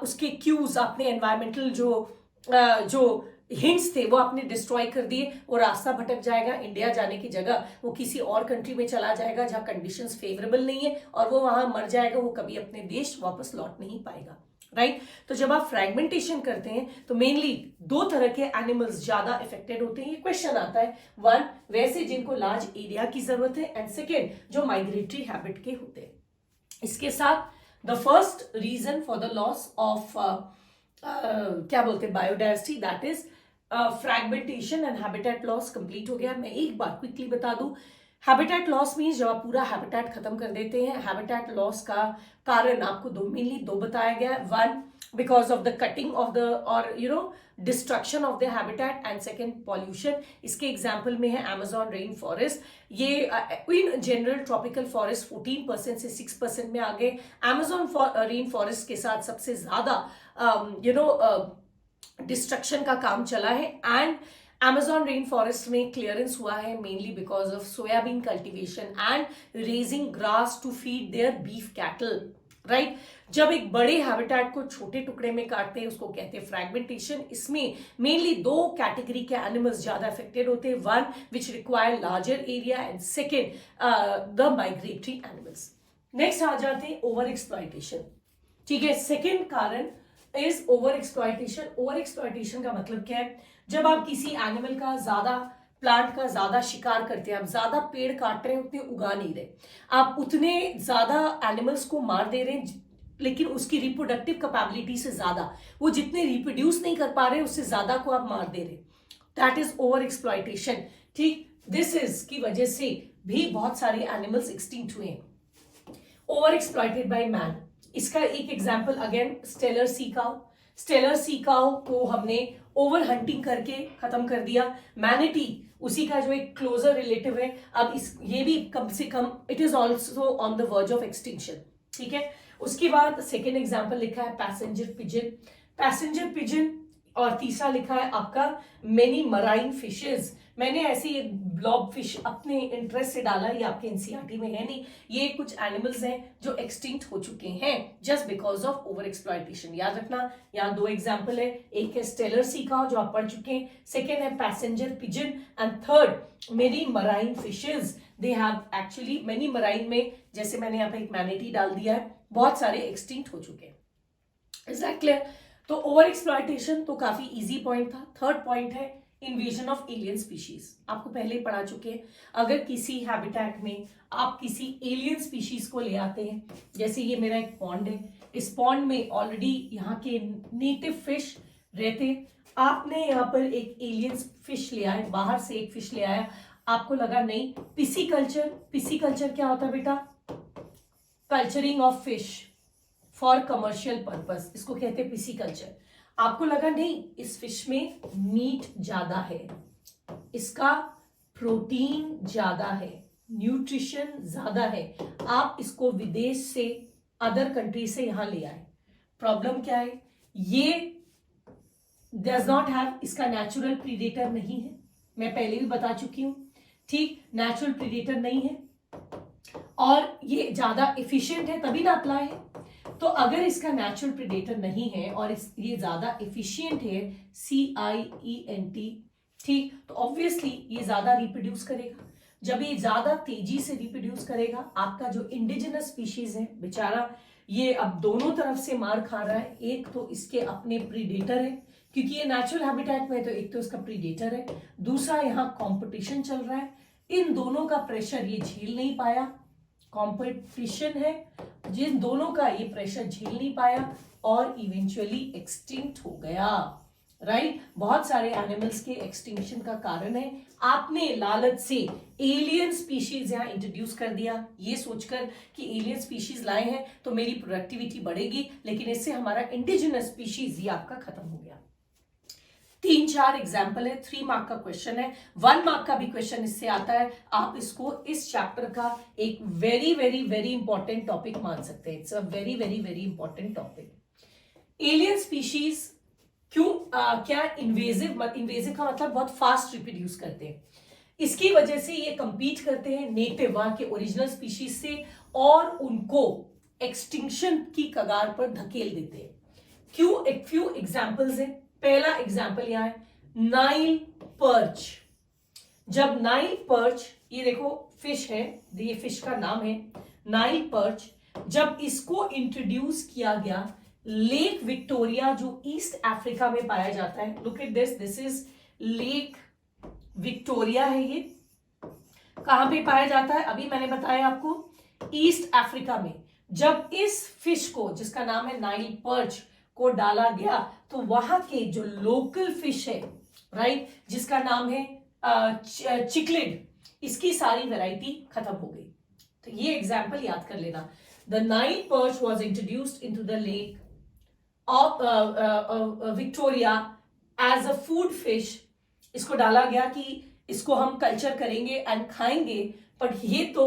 उसके क्यूज आपने एनवायरमेंटल जो हिंट्स थे वो आपने डिस्ट्रॉय कर दिए, वो रास्ता भटक जाएगा, इंडिया जाने की जगह वो किसी और कंट्री में चला जाएगा जहां कंडीशंस फेवरेबल नहीं है, और वो वहां मर जाएगा, वो कभी अपने देश वापस लौट नहीं पाएगा, राइट. तो जब आप फ्रैगमेंटेशन करते हैं तो मेनली 2 तरह के एनिमल्स ज्यादा इफेक्टेड होते हैं. ये क्वेश्चन आता है, 1 वैसे जिनको लार्ज एरिया की जरूरत है, एंड सेकेंड जो माइग्रेटरी हैबिट के होते हैं. इसके साथ the first reason for the loss of क्या बोलते हैं biodiversity, that is fragmentation and habitat loss complete हो गया. मैं एक बार क्विकली बता दूं, हैबिटेट लॉस मीन्स जब आप पूरा हैबिटेट खत्म कर देते हैं. हैबिटेट लॉस का कारण आपको मेनली 2 बताया गया है, 1 because of the cutting of the और destruction of the habitat, and second pollution. इसके एग्जाम्पल में है अमेजॉन रेन फॉरेस्ट. ये इन जनरल ट्रॉपिकल फॉरेस्ट 14% से 6% में आ गए. अमेजॉन रेन फॉरेस्ट के साथ सबसे ज्यादा डिस्ट्रक्शन का काम चला है, एंड Amazon रेन फॉरेस्ट में क्लियरेंस हुआ है mainly because of soybean cultivation and raising grass to feed their beef cattle, right. जब एक बड़े हैबिटेट को छोटे टुकड़े में काटते हैं उसको कहते हैं फ्रैगमेंटेशन। इसमें मेनली दो कैटेगरी के एनिमल्स ज्यादा अफेक्टेड होते हैं, one which require larger area and second the migratory animals. Next आ जाते हैं ओवर एक्सप्लॉयटेशन, ठीक है। सेकेंड कारण is over exploitation. Over exploitation का मतलब क्या है, जब आप किसी एनिमल का ज्यादा, प्लांट का ज्यादा शिकार करते हैं, आप ज्यादा पेड़ काट रहे हैं, उतने उगा नहीं रहे, आप उतने ज्यादा एनिमल्स को मार दे रहे हैं, लेकिन उसकी रिप्रोडक्टिव कैपेबिलिटी से ज्यादा, वो जितने रिप्रोड्यूस नहीं कर पा रहे उससे ज्यादा को आप मार दे रहे, दैट इज ओवर एक्सप्लॉयटेशन, ठीक। दिस इज की वजह से भी बहुत सारे एनिमल्स एक्सटिंक्ट हुए हैं, ओवर एक्सप्लॉयटेड बाय मैन। इसका एक example again stellar sea cow. Stellar sea cow को हमने ओवर हंटिंग करके खत्म कर दिया। मैनिटी उसी का जो एक क्लोजर रिलेटिव है, अब ये भी कम से कम it is also on the verge of extinction, ठीक है। उसके बाद सेकेंड एग्जाम्पल लिखा है पैसेंजर पिजन, पैसेंजर पिजन। और तीसरा लिखा है आपका मेनी मराइन फिशेज। मैंने ऐसे ब्लॉब फिश अपने इंटरेस्ट से डाला, ये आपके एनसीईआरटी में है नहीं। ये कुछ एनिमल्स हैं जो एक्सटिंक्ट हो चुके हैं just because of over exploitation. याद रखना, यहाँ दो एग्जाम्पल है, एक है स्टेलर सीका जो आप पढ़ चुके हैं, सेकेंड है passenger pigeon and third many marine fishes. They have actually many marine में, जैसे मैंने यहाँ पे एक मैनिटी डाल दिया है, बहुत सारे एक्सटिंक्ट हो चुके हैं। Is that clear? तो ओवर एक्सप्लॉयटेशन तो काफी इजी पॉइंट था। थर्ड पॉइंट है इन्वेजन ऑफ एलियन स्पीशीज। आपको पहले ही पढ़ा चुके हैं, अगर किसी हैबिटेट में आप किसी एलियन स्पीशीज को ले आते हैं, जैसे ये मेरा एक पॉन्ड है, इस पॉन्ड में ऑलरेडी यहाँ के नेटिव फिश रहते, आपने यहाँ पर एक एलियन फिश ले आए, बाहर से एक फिश ले आया, आपको लगा नहीं पिसिकल्चर। पिसिकल्चर क्या होता है बेटा? Culturing of fish for commercial purpose, इसको कहते हैं पिसिकल्चर। आपको लगा नहीं इस फिश में मीट ज्यादा है, इसका प्रोटीन ज्यादा है, न्यूट्रिशन ज्यादा है, आप इसको विदेश से, अदर कंट्री से यहां ले आए। प्रॉब्लम क्या है? ये डज नॉट हैव, इसका नेचुरल प्रीडेटर नहीं है, मैं पहले भी बता चुकी हूं, ठीक। नेचुरल प्रीडेटर नहीं है और ये ज्यादा एफिशिएंट है तभी ना अप्लाई है। तो अगर इसका नेचुरल प्रीडेटर नहीं है और ये ज्यादा एफिशिएंट है, CIENT, ठीक, तो ऑब्वियसली ये ज्यादा रिप्रोड्यूस करेगा। जब ये ज्यादा तेजी से रिप्रोड्यूस करेगा, आपका जो इंडिजिनस स्पीशीज है बेचारा, ये अब दोनों तरफ से मार खा रहा है। एक तो इसके अपने प्रीडेटर है, क्योंकि ये नेचुरल हैबिटेट में है, तो एक तो इसका प्रीडेटर है, दूसरा यहाँ कॉम्पिटिशन चल रहा है। इन दोनों का प्रेशर ये झेल नहीं पाया, कॉम्पिटिशन है, जिन दोनों का ये प्रेशर झेल नहीं पाया और इवेंचुअली एक्सटिंक्ट हो गया, राइट। बहुत सारे एनिमल्स के एक्सटिंक्शन का कारण है आपने लालच से एलियन स्पीशीज यहां इंट्रोड्यूस कर दिया, ये सोचकर कि एलियन स्पीशीज लाए हैं तो मेरी प्रोडक्टिविटी बढ़ेगी, लेकिन इससे हमारा इंडिजिनस स्पीशीज ये आपका खत्म हो गया। 3-4 एग्जाम्पल है, 3 मार्क का क्वेश्चन है, 1 मार्क का भी क्वेश्चन इससे आता है। आप इसको इस चैप्टर का एक very very very important topic मान सकते हैं। It's a very very very important topic. Alien species क्यों क्या इन्वेजिव, इन्वेजिव का मतलब बहुत फास्ट रिप्रोड्यूस करते हैं, इसकी वजह से ये कंपीट करते हैं नेटिव वहां के ओरिजिनल स्पीशीज से और उनको एक्सटिंक्शन की कगार पर धकेल देते हैं। क्यों? एक फ्यू एग्जाम्पल्स हैं। पहला एग्जाम्पल यहां है नाइल पर्च। जब नाइल पर्च, ये देखो फिश है, ये फिश का नाम है नाइल पर्च, जब इसको इंट्रोड्यूस किया गया लेक विक्टोरिया जो ईस्ट अफ्रीका में पाया जाता है, look at this, this is lake Victoria है। ये कहां पे पाया जाता है? अभी मैंने बताया आपको ईस्ट अफ्रीका में। जब इस फिश को, जिसका नाम है नाइल पर्च, को डाला गया तो वहां के जो लोकल फिश है, राइट, जिसका नाम है चिकलिड, इसकी सारी वैरायटी खत्म हो गई। तो ये एग्जाम्पल याद कर लेना। The Nile perch was introduced into the lake of Victoria as a food fish. इसको डाला गया कि इसको हम कल्चर करेंगे एंड खाएंगे, पर ये तो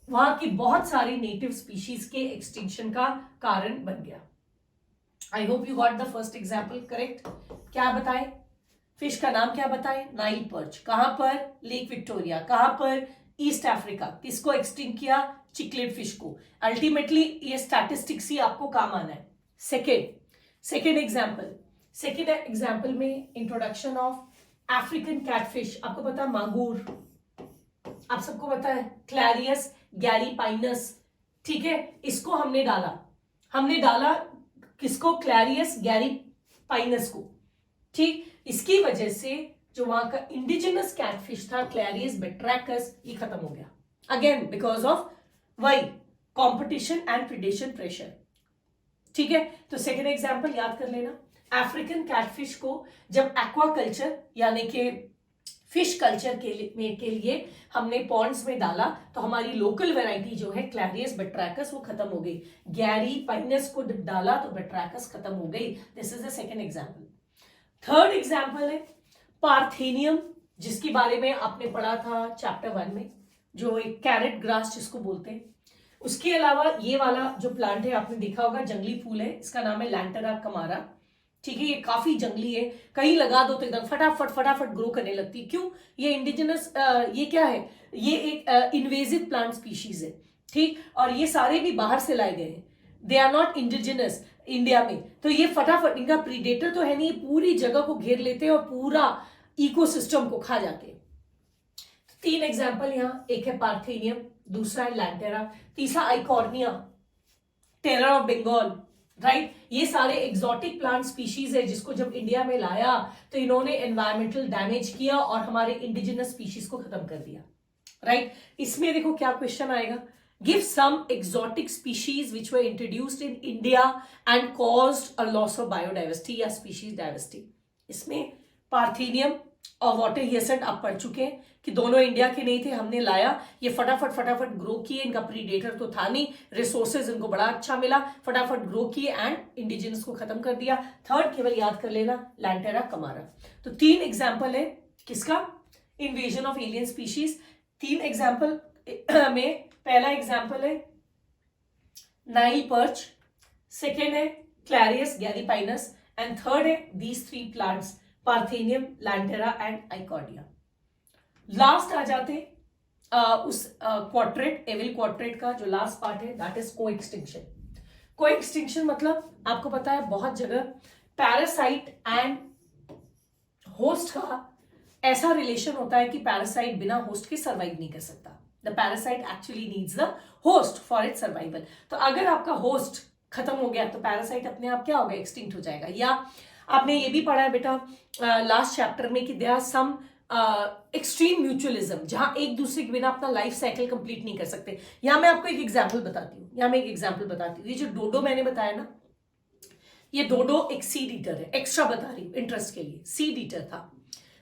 वहां की बहुत सारी नेटिव स्पीशीज के एक्सटिंक्शन का कारण बन गया। I hope you got the first example correct. क्या बताएं? फिश का नाम क्या बताएं? Nile perch. कहां पर? Lake Victoria. कहां पर? East Africa. किसको एक्सटिंक्ट किया? चिकलेट फिश को। अल्टीमेटली ये स्टैटिस्टिक्स ही आपको काम आना है। सेकेंड एग्जाम्पल में इंट्रोडक्शन ऑफ अफ्रीकन कैटफिश। आपको पता है मांगूर, आप सबको पता है क्लैरियस गैरीपाइनस, ठीक है, इसको हमने डाला किसको? क्लैरियस गैरीपाइनस को, ठीक। इसकी वजह से जो वहां का इंडिजिनस कैटफिश था क्लैरियस बेट्रैकस, ये खत्म हो गया, अगेन बिकॉज ऑफ वही कंपटीशन एंड प्रिडेशन प्रेशर, ठीक है। तो सेकेंड एग्जांपल याद कर लेना, अफ्रीकन कैटफिश को जब एक्वाकल्चर यानी कि फिश कल्चर के लिए हमने पॉन्ड्स में डाला तो हमारी लोकल वैरायटी जो है क्लैरियस बेट्रैकस वो खत्म हो गई। गैरीपाइनस को डाला तो बेट्रैकस खत्म हो गई। This is the second example. Third example है पार्थेनियम, जिसके बारे में आपने पढ़ा था चैप्टर 1 में, जो एक कैरेट ग्रास जिसको बोलते हैं। उसके अलावा ये वाला जो प्लांट है आपने देखा होगा, जंगली फूल है, इसका नाम है लैंटेरा कमारा, ठीक है। ये काफी जंगली है, कहीं लगा दो तो एकदम फटाफट ग्रो करने लगती है। क्यों? ये इंडिजिनस ये क्या है? ये एक इन्वेजिव प्लांट स्पीशीज है, ठीक। और ये सारे भी बाहर से लाए गए हैं, they are not indigenous India में। तो ये फटाफट, इनका प्रीडेटर तो है नहीं, पूरी जगह को घेर लेते हैं और पूरा इकोसिस्टम को खा जाते हैं। 3 एग्जाम्पल यहाँ, एक है पार्थेनियम, दूसरा है लैंटेरा, तीसरा Eichhornia, terror of Bengal, right. ये सारे एक्सोटिक प्लांट स्पीशीज है जिसको जब इंडिया में लाया तो इन्होंने एनवायरमेंटल डैमेज किया और हमारे इंडिजिनस स्पीशीज को खत्म कर दिया, राइट। इसमें देखो क्या क्वेश्चन आएगा, give some exotic species which were introduced in India and caused a loss of biodiversity या स्पीशीज डाइवर्सिटी। इसमें पार्थेनियम और वाटर हियासिंथ आप पढ़ चुके हैं कि दोनों इंडिया के नहीं थे, हमने लाया, ये फटाफट ग्रो किए, इनका प्रीडेटर तो था नहीं, रिसोर्सेज इनको बड़ा अच्छा मिला, फटाफट ग्रो किए एंड इंडिजिनस को खत्म कर दिया। थर्ड केवल याद कर लेना, लैंटेरा कमारा। तो 3 एग्जाम्पल है किसका? Invasion of alien species. 3 example में पहला एग्जाम्पल है नाइल पर्च, सेकेंड है क्लैरियस गैरीपाइनस एंड थर्ड है these 3 plants, parthenium, lantana and आइकॉर्डिया। लास्ट आ जाते उस क्वाड्रेट, एविल क्वाड्रेट का जो लास्ट पार्ट है, दैट इज कोएक्सटिंक्शन। कोएक्सटिंक्शन मतलब आपको पता है बहुत जगह पैरासाइट एंड होस्ट का ऐसा रिलेशन होता है कि पैरासाइट बिना होस्ट के सर्वाइव नहीं कर सकता। The parasite actually needs the host for its survival. तो अगर आपका होस्ट खत्म हो गया तो पैरासाइट अपने आप क्या होगा? एक्सटिंक्ट हो जाएगा। या आपने ये भी पढ़ा है बेटा लास्ट चैप्टर में कि there are some extreme mutualism, जहां एक दूसरे के बिना अपना लाइफ साइकिल कंप्लीट नहीं कर सकते। यहां मैं आपको एक एग्जांपल बताती हूँ, ये जो डोडो मैंने बताया ना, ये डोडो एक सीड ईटर है, एक्स्ट्रा बता रही हूँ इंटरेस्ट के लिए। सीड ईटर था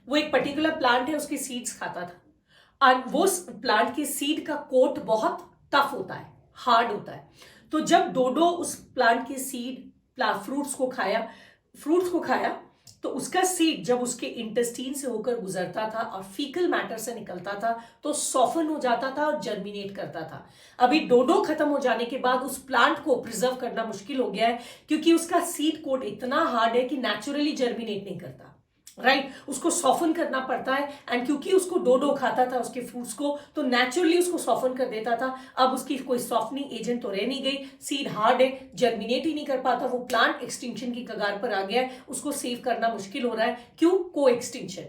वो, एक पर्टिकुलर प्लांट है उसके सीड्स खाता था और वो प्लांट के सीड का कोट बहुत टफ होता है, हार्ड होता है। तो जब डोडो उस प्लांट के सीड फ्रूट्स को खाया तो उसका सीड जब उसके इंटेस्टीन से होकर गुजरता था और फीकल मैटर से निकलता था तो सॉफन हो जाता था और जर्मिनेट करता था। अभी डोडो खत्म हो जाने के बाद उस प्लांट को प्रिजर्व करना मुश्किल हो गया है क्योंकि उसका सीड कोट इतना हार्ड है कि नेचुरली जर्मिनेट नहीं करता, राइट। उसको सॉफन करना पड़ता है एंड क्योंकि उसको डोडो खाता था उसके फ्रूट्स को तो नेचुरली उसको सॉफन कर देता था। अब उसकी कोई सॉफ्टनिंग एजेंट तो रह नहीं गई, सीड हार्ड है, जर्मिनेट ही नहीं कर पाता, वो प्लांट एक्सटिंक्शन की कगार पर आ गया है, उसको सेव करना मुश्किल हो रहा है। क्यों? को एक्सटिंक्शन।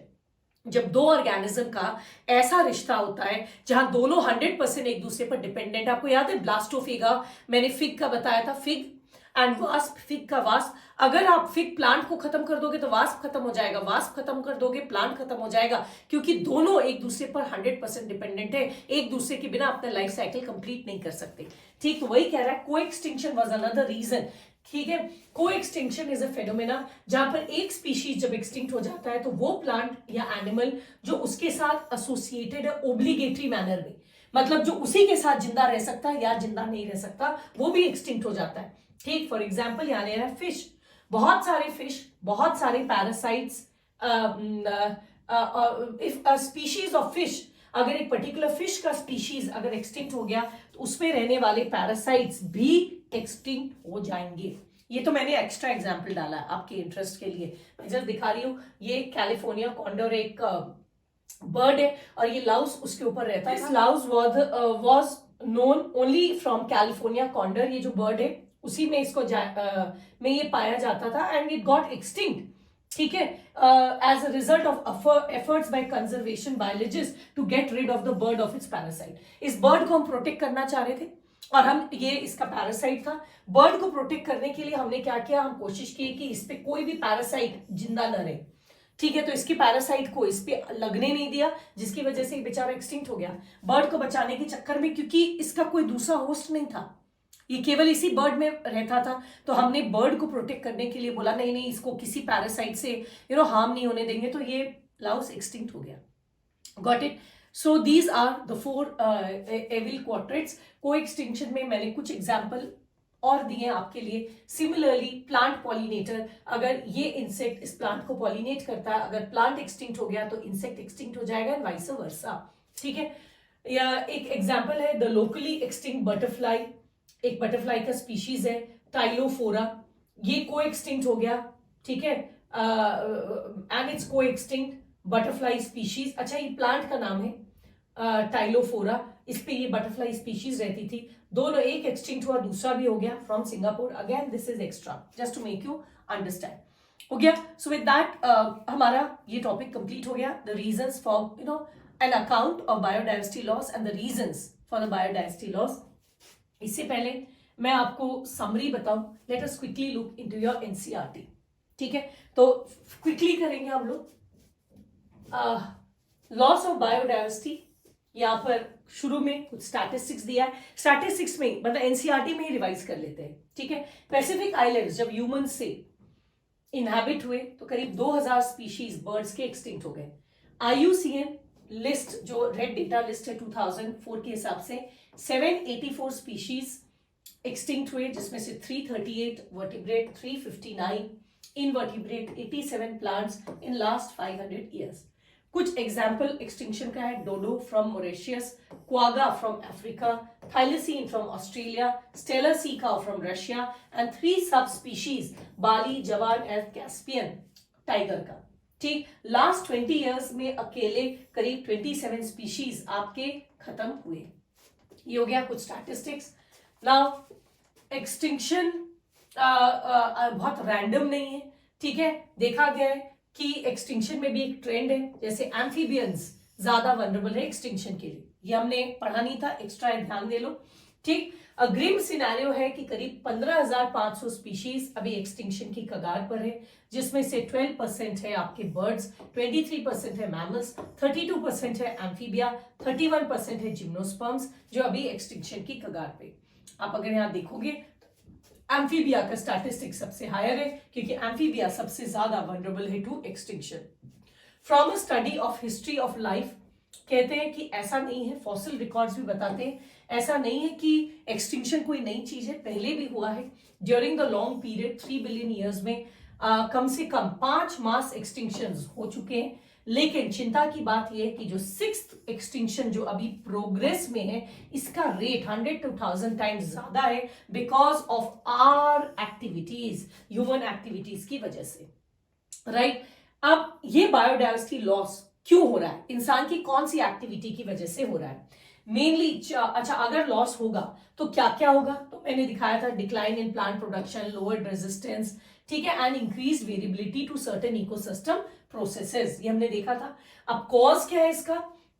जब 2 ऑर्गेनिज्म का ऐसा रिश्ता होता है जहां दोनों 100% एक दूसरे पर डिपेंडेंट है। आपको याद है ब्लास्टोफेगा, मैंने फिग का बताया था, फिग एंड वास्प, फिग का वास्प। अगर आप फिग प्लांट को खत्म कर दोगे तो वास्प खत्म हो जाएगा, वास्प खत्म कर दोगे प्लांट खत्म हो जाएगा, क्योंकि दोनों एक दूसरे पर 100% डिपेंडेंट है, एक दूसरे के बिना अपना लाइफ साइकिल कंप्लीट नहीं कर सकते, ठीक। तो वही कह रहा है को एक्सटिंक्शन वाज अनदर रीजन, ठीक है। को एक्सटिंक्शन इज अ फेनोमेना जहां पर एक स्पीशीज जब एक्सटिंक्ट हो जाता है तो वो प्लांट या एनिमल जो उसके साथ एसोसिएटेड है ओब्लिगेटरी मैनर में, मतलब जो उसी के साथ जिंदा रह सकता है या जिंदा नहीं रह सकता, वो भी एक्सटिंक्ट हो जाता है, ठीक। फॉर एग्जाम्पल यहाँ ले रहा है फिश, बहुत सारे फिश, बहुत सारे parasites, if a species of fish, अगर एक पर्टिकुलर फिश का स्पीशीज अगर एक्सटिंक्ट हो गया तो उसमें रहने वाले पैरासाइट्स भी एक्सटिंक्ट हो जाएंगे, ये तो मैंने एक्स्ट्रा एग्जाम्पल डाला है आपके इंटरेस्ट के लिए, मैं जस्ट दिखा रही हूँ। ये कैलिफोर्निया कॉन्डोर एक बर्ड है और ये लाउस उसके ऊपर रहता है। This Laue's was known only from California condor, ये जो बर्ड है उसी में इसको में ये पाया जाता था एंड इट गॉट एक्सटिंक्ट, ठीक है, as a result of efforts by conservation biologist to get rid of the bird of its parasite. इस बर्ड को हम प्रोटेक्ट करना चाह रहे थे और हम, ये इसका पैरासाइट था। बर्ड को प्रोटेक्ट करने के लिए हमने क्या किया, हम कोशिश की कि इस पे कोई भी पैरासाइट जिंदा न रहे, ठीक है। तो इसकी पैरासाइट को इस पे लगने नहीं दिया, जिसकी वजह से बेचारा एक्सटिंक्ट हो गया। बर्ड को बचाने के चक्कर में, क्योंकि इसका कोई दूसरा होस्ट नहीं था, ये केवल इसी बर्ड में रहता था, तो हमने बर्ड को प्रोटेक्ट करने के लिए बोला नहीं नहीं, इसको किसी पैरासाइट से हार्म नहीं होने देंगे, तो ये लाउस एक्सटिंक्ट हो गया। Got it? So these are the 4 evil quadrates. Coextinction में मैंने कुछ एग्जाम्पल और दिए आपके लिए। सिमिलरली प्लांट पॉलिनेटर, अगर ये इंसेक्ट इस प्लांट को पॉलिनेट करता है, अगर प्लांट एक्सटिंक्ट हो गया तो इंसेक्ट एक्सटिंक्ट हो जाएगा एंड वाइस वर्सा, ठीक है। या एक एग्जाम्पल है द लोकली एक्सटिंक्ट बटरफ्लाई, एक बटरफ्लाई का स्पीशीज है टाइलोफोरा, ये को एक्सटिंक्ट हो गया, ठीक है, एंड इट्स को एक्सटिंक्ट बटरफ्लाई स्पीशीज। अच्छा, ये प्लांट का नाम है टाइलोफोरा, इस पे ये बटरफ्लाई स्पीशीज रहती थी, दोनों, एक एक्सटिंक्ट हुआ, दूसरा भी हो गया from Singapore. Again this is extra just to make you understand. हो गया? सो विद दैट हमारा ये टॉपिक कंप्लीट हो गया, the reasons for an account of biodiversity loss and the reasons for the biodiversity loss. इससे पहले मैं आपको समरी बताऊं, let us quickly look into your NCERT, ठीक है। तो क्विकली करेंगे हम लोग। लॉस ऑफ बायोडाइवर्सिटी, यहाँ पर शुरू में कुछ स्टैटिस्टिक्स दिया है, स्टैटिस्टिक्स में मतलब एनसीईआरटी में ही रिवाइज कर लेते हैं, ठीक है। पैसिफिक आइलैंड्स जब ह्यूमन से इनहैबिट हुए तो करीब 2000 स्पीशीज बर्ड्स के एक्सटिंक्ट हो गए। IUCN लिस्ट जो रेड डेटा लिस्ट है 2004 के हिसाब से 784 स्पीशीज एक्सटिंक्ट हुए, जिसमें से 338 vertebrate, 359 invertebrate, 87 plants in last 500 years. कुछ एग्जाम्पल एक्सटिंक्शन का है, dodo from Mauritius, quagga from Africa, thylacine from Australia, Steller sea cow from Russia and 3 sub species बाली, जवान एंड कैस्पियन टाइगर का, ठीक। लास्ट 20 ईयर्स में अकेले करीब 27 स्पीशीज आपके खत्म हुए। ये हो गया कुछ स्टैटिस्टिक्स। नाउ एक्सटिंक्शन बहुत रैंडम नहीं है, ठीक है। देखा गया है कि एक्सटिंक्शन में भी एक ट्रेंड है, जैसे एम्फीबियंस ज्यादा वनरेबल है एक्सटिंक्शन के लिए, ये हमने पढ़ा नहीं था, एक्स्ट्रा ध्यान दे लो, ठीक। ग्रिम सिनेरियो है कि करीब 15,500 स्पीशीज अभी एक्सटिंक्शन की कगार पर है, जिसमें से 12% है आपके बर्ड्स, 23% है मैमल्स, 32% है एम्फीबिया, 31% है जिम्नोस्पर्म्स जो अभी एक्सटिंक्शन की कगार पे। आप अगर यहाँ देखोगे एम्फीबिया का स्टैटिस्टिक सबसे हायर है, क्योंकि एम्फीबिया सबसे ज्यादा वनरेबल है to extinction. From a study of history of life कहते हैं कि ऐसा नहीं है, फॉसिल रिकॉर्ड्स भी बताते हैं ऐसा नहीं है कि एक्सटिंक्शन कोई नई चीज है, पहले भी हुआ है। During the long period 3 billion years में कम से कम 5 मास एक्सटिंक्शंस हो चुके हैं, लेकिन चिंता की बात यह है कि जो 6th एक्सटिंक्शन जो अभी प्रोग्रेस में है, इसका रेट 100 to 1000 टाइम्स ज्यादा है, because of our activities, human activities की वजह से, राइट। अब ये बायोडाइवर्सिटी लॉस क्यों हो रहा है, इंसान की कौन सी एक्टिविटी की वजह से हो रहा है मेनली? अच्छा, अगर लॉस होगा तो क्या क्या होगा, तो मैंने दिखाया था decline in plant production, lowered resistance, ठीक है, and increase variability to certain ecosystem processes, ये हमने देखा था। अब कॉज क्या है इसका?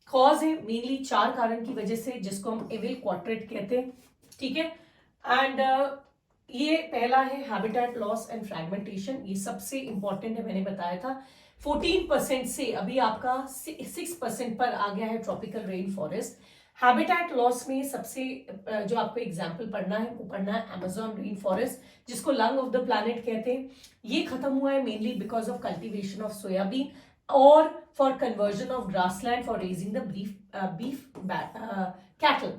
कॉज है मेनली 4 कारण की वजह से, जिसको हम एविल क्वाड्रेट कहते हैं, ठीक है। एंड ये पहला है हैबिटेट लॉस एंड फ्रैगमेंटेशन, ये सबसे इंपॉर्टेंट है, मैंने बताया था। 14% से अभी आपका 6% पर आ गया है tropical rain forest. Habitat loss में सबसे जो आपको एग्जाम्पल पढ़ना है वो पढ़ना है अमेजॉन रेन फॉरेस्ट, जिसको लंग ऑफ द प्लैनेट कहते हैं। ये खत्म हुआ है mainly because of cultivation of soybean और for conversion of grassland for raising the beef cattle.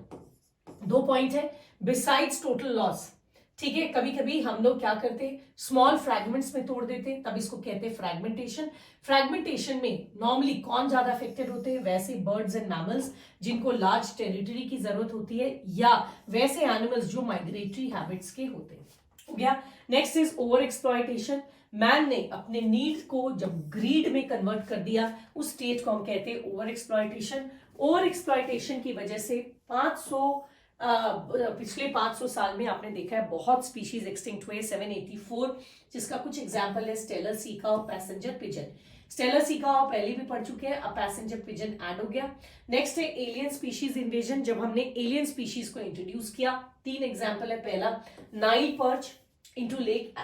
2 point है बिसाइड्स टोटल लॉस, ठीक है। कभी कभी हम लोग क्या करते हैं, स्मॉल फ्रैगमेंट्स में तोड़ देते हैं, तब इसको कहते हैं फ्रैगमेंटेशन। फ्रैगमेंटेशन में नॉर्मली कौन ज्यादा अफेक्टेड होते हैं? वैसे बर्ड्स एंड मैमल्स जिनको लार्ज टेरिटरी की जरूरत होती है, या वैसे एनिमल्स जो माइग्रेटरी हैबिट्स के होते हैं, हो गया। Next is over exploitation. Man ने अपने नीड को जब ग्रीड में कन्वर्ट कर दिया, उस स्टेज को हम कहते हैं ओवर एक्सप्लॉयटेशन। ओवर एक्सप्लॉयटेशन की वजह से 500 पिछले 500 साल में आपने देखा है बहुत स्पीशीज एक्सटिंक्ट हुए, 784, जिसका कुछ एग्जांपल है स्टेलर सीका और पैसेंजर पिजन। स्टेलर सीका और पहले भी पढ़ चुके हैं, अब पैसेंजर पिजन ऐड हो गया। नेक्स्ट है एलियन स्पीशीज इन्वेजन। जब हमने एलियन स्पीशीज को इंट्रोड्यूस किया, 3 एग्जाम्पल है। पहला Nile perch into Lake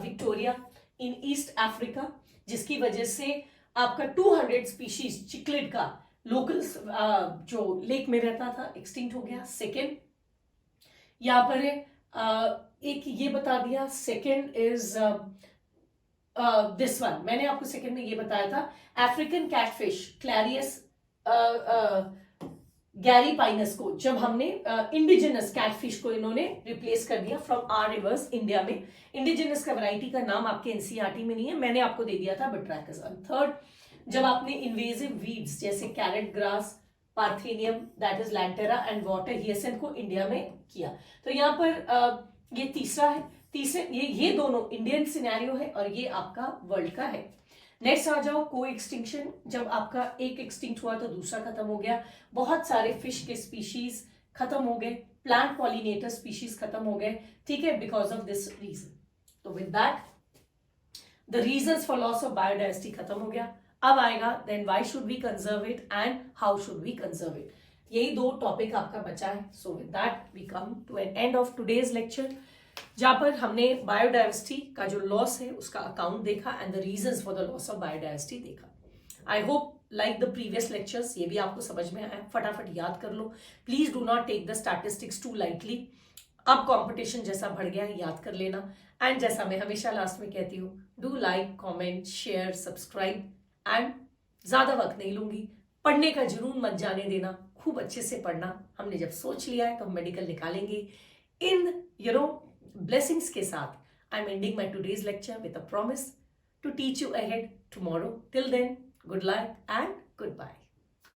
Victoria in East Africa, जिसकी वजह से आपका 200 स्पीशीज चिकलेट का लोकल जो लेक में रहता था एक्सटिंक्ट हो गया। सेकेंड यहां पर है एक ये बता दिया। सेकेंड इज दिस वन, मैंने आपको सेकेंड में ये बताया था, अफ्रीकन कैटफिश क्लैरियस गैरीपाइनस को जब हमने इंडिजिनस कैटफिश को इन्होंने रिप्लेस कर दिया फ्रॉम आर रिवर्स इंडिया में। इंडिजिनस का वैरायटी का नाम आपके एनसीईआरटी में नहीं है, मैंने आपको दे दिया था बट्रैकस। थर्ड, जब आपने इन्वेजिव वीड्स जैसे carrot grass, parthenium that is lantana and water hyacinth को इंडिया में किया। तो यहाँ पर ये तीसरा है। तीसरे ये दोनों इंडियन सिनेरियो है और ये आपका वर्ल्ड का है। नेक्स्ट आ जाओ को एक्सटिंक्शन। जब आपका एक एक्सटिंक्ट हुआ तो दूसरा खत्म हो गया। बहुत सारे फिश के स्पीशीज खत्म हो गए, प्लांट पॉलिनेटर स्पीशीज खत्म हो गए, ठीक है, बिकॉज ऑफ दिस रीजन। तो with that the reasons for loss of biodiversity खत्म हो गया। अब आएगा then why should we conserve it and how should we conserve it. यही 2 टॉपिक आपका बचा है। So with that we come to an end of today's lecture, जहां पर हमने बायोडाइवर्सिटी का जो लॉस है उसका अकाउंट देखा and the reasons for the loss of biodiversity देखा। I hope like the previous lectures ये भी आपको समझ में आया। फटाफट याद कर लो। Please do not take the statistics too lightly. अब कंपटीशन जैसा बढ़ गया है, याद कर लेना। एंड जैसा मैं हमेशा लास्ट में कहती हूँ, do like, comment, share, subscribe and ज्यादा वक्त नहीं लूंगी। पढ़ने का जुनून मत जाने देना, खूब अच्छे से पढ़ना। हमने जब सोच लिया है तो हम मेडिकल निकालेंगे। इन blessings के साथ, I'm ending my today's lecture with a promise to teach you ahead tomorrow. Till then, good luck and goodbye.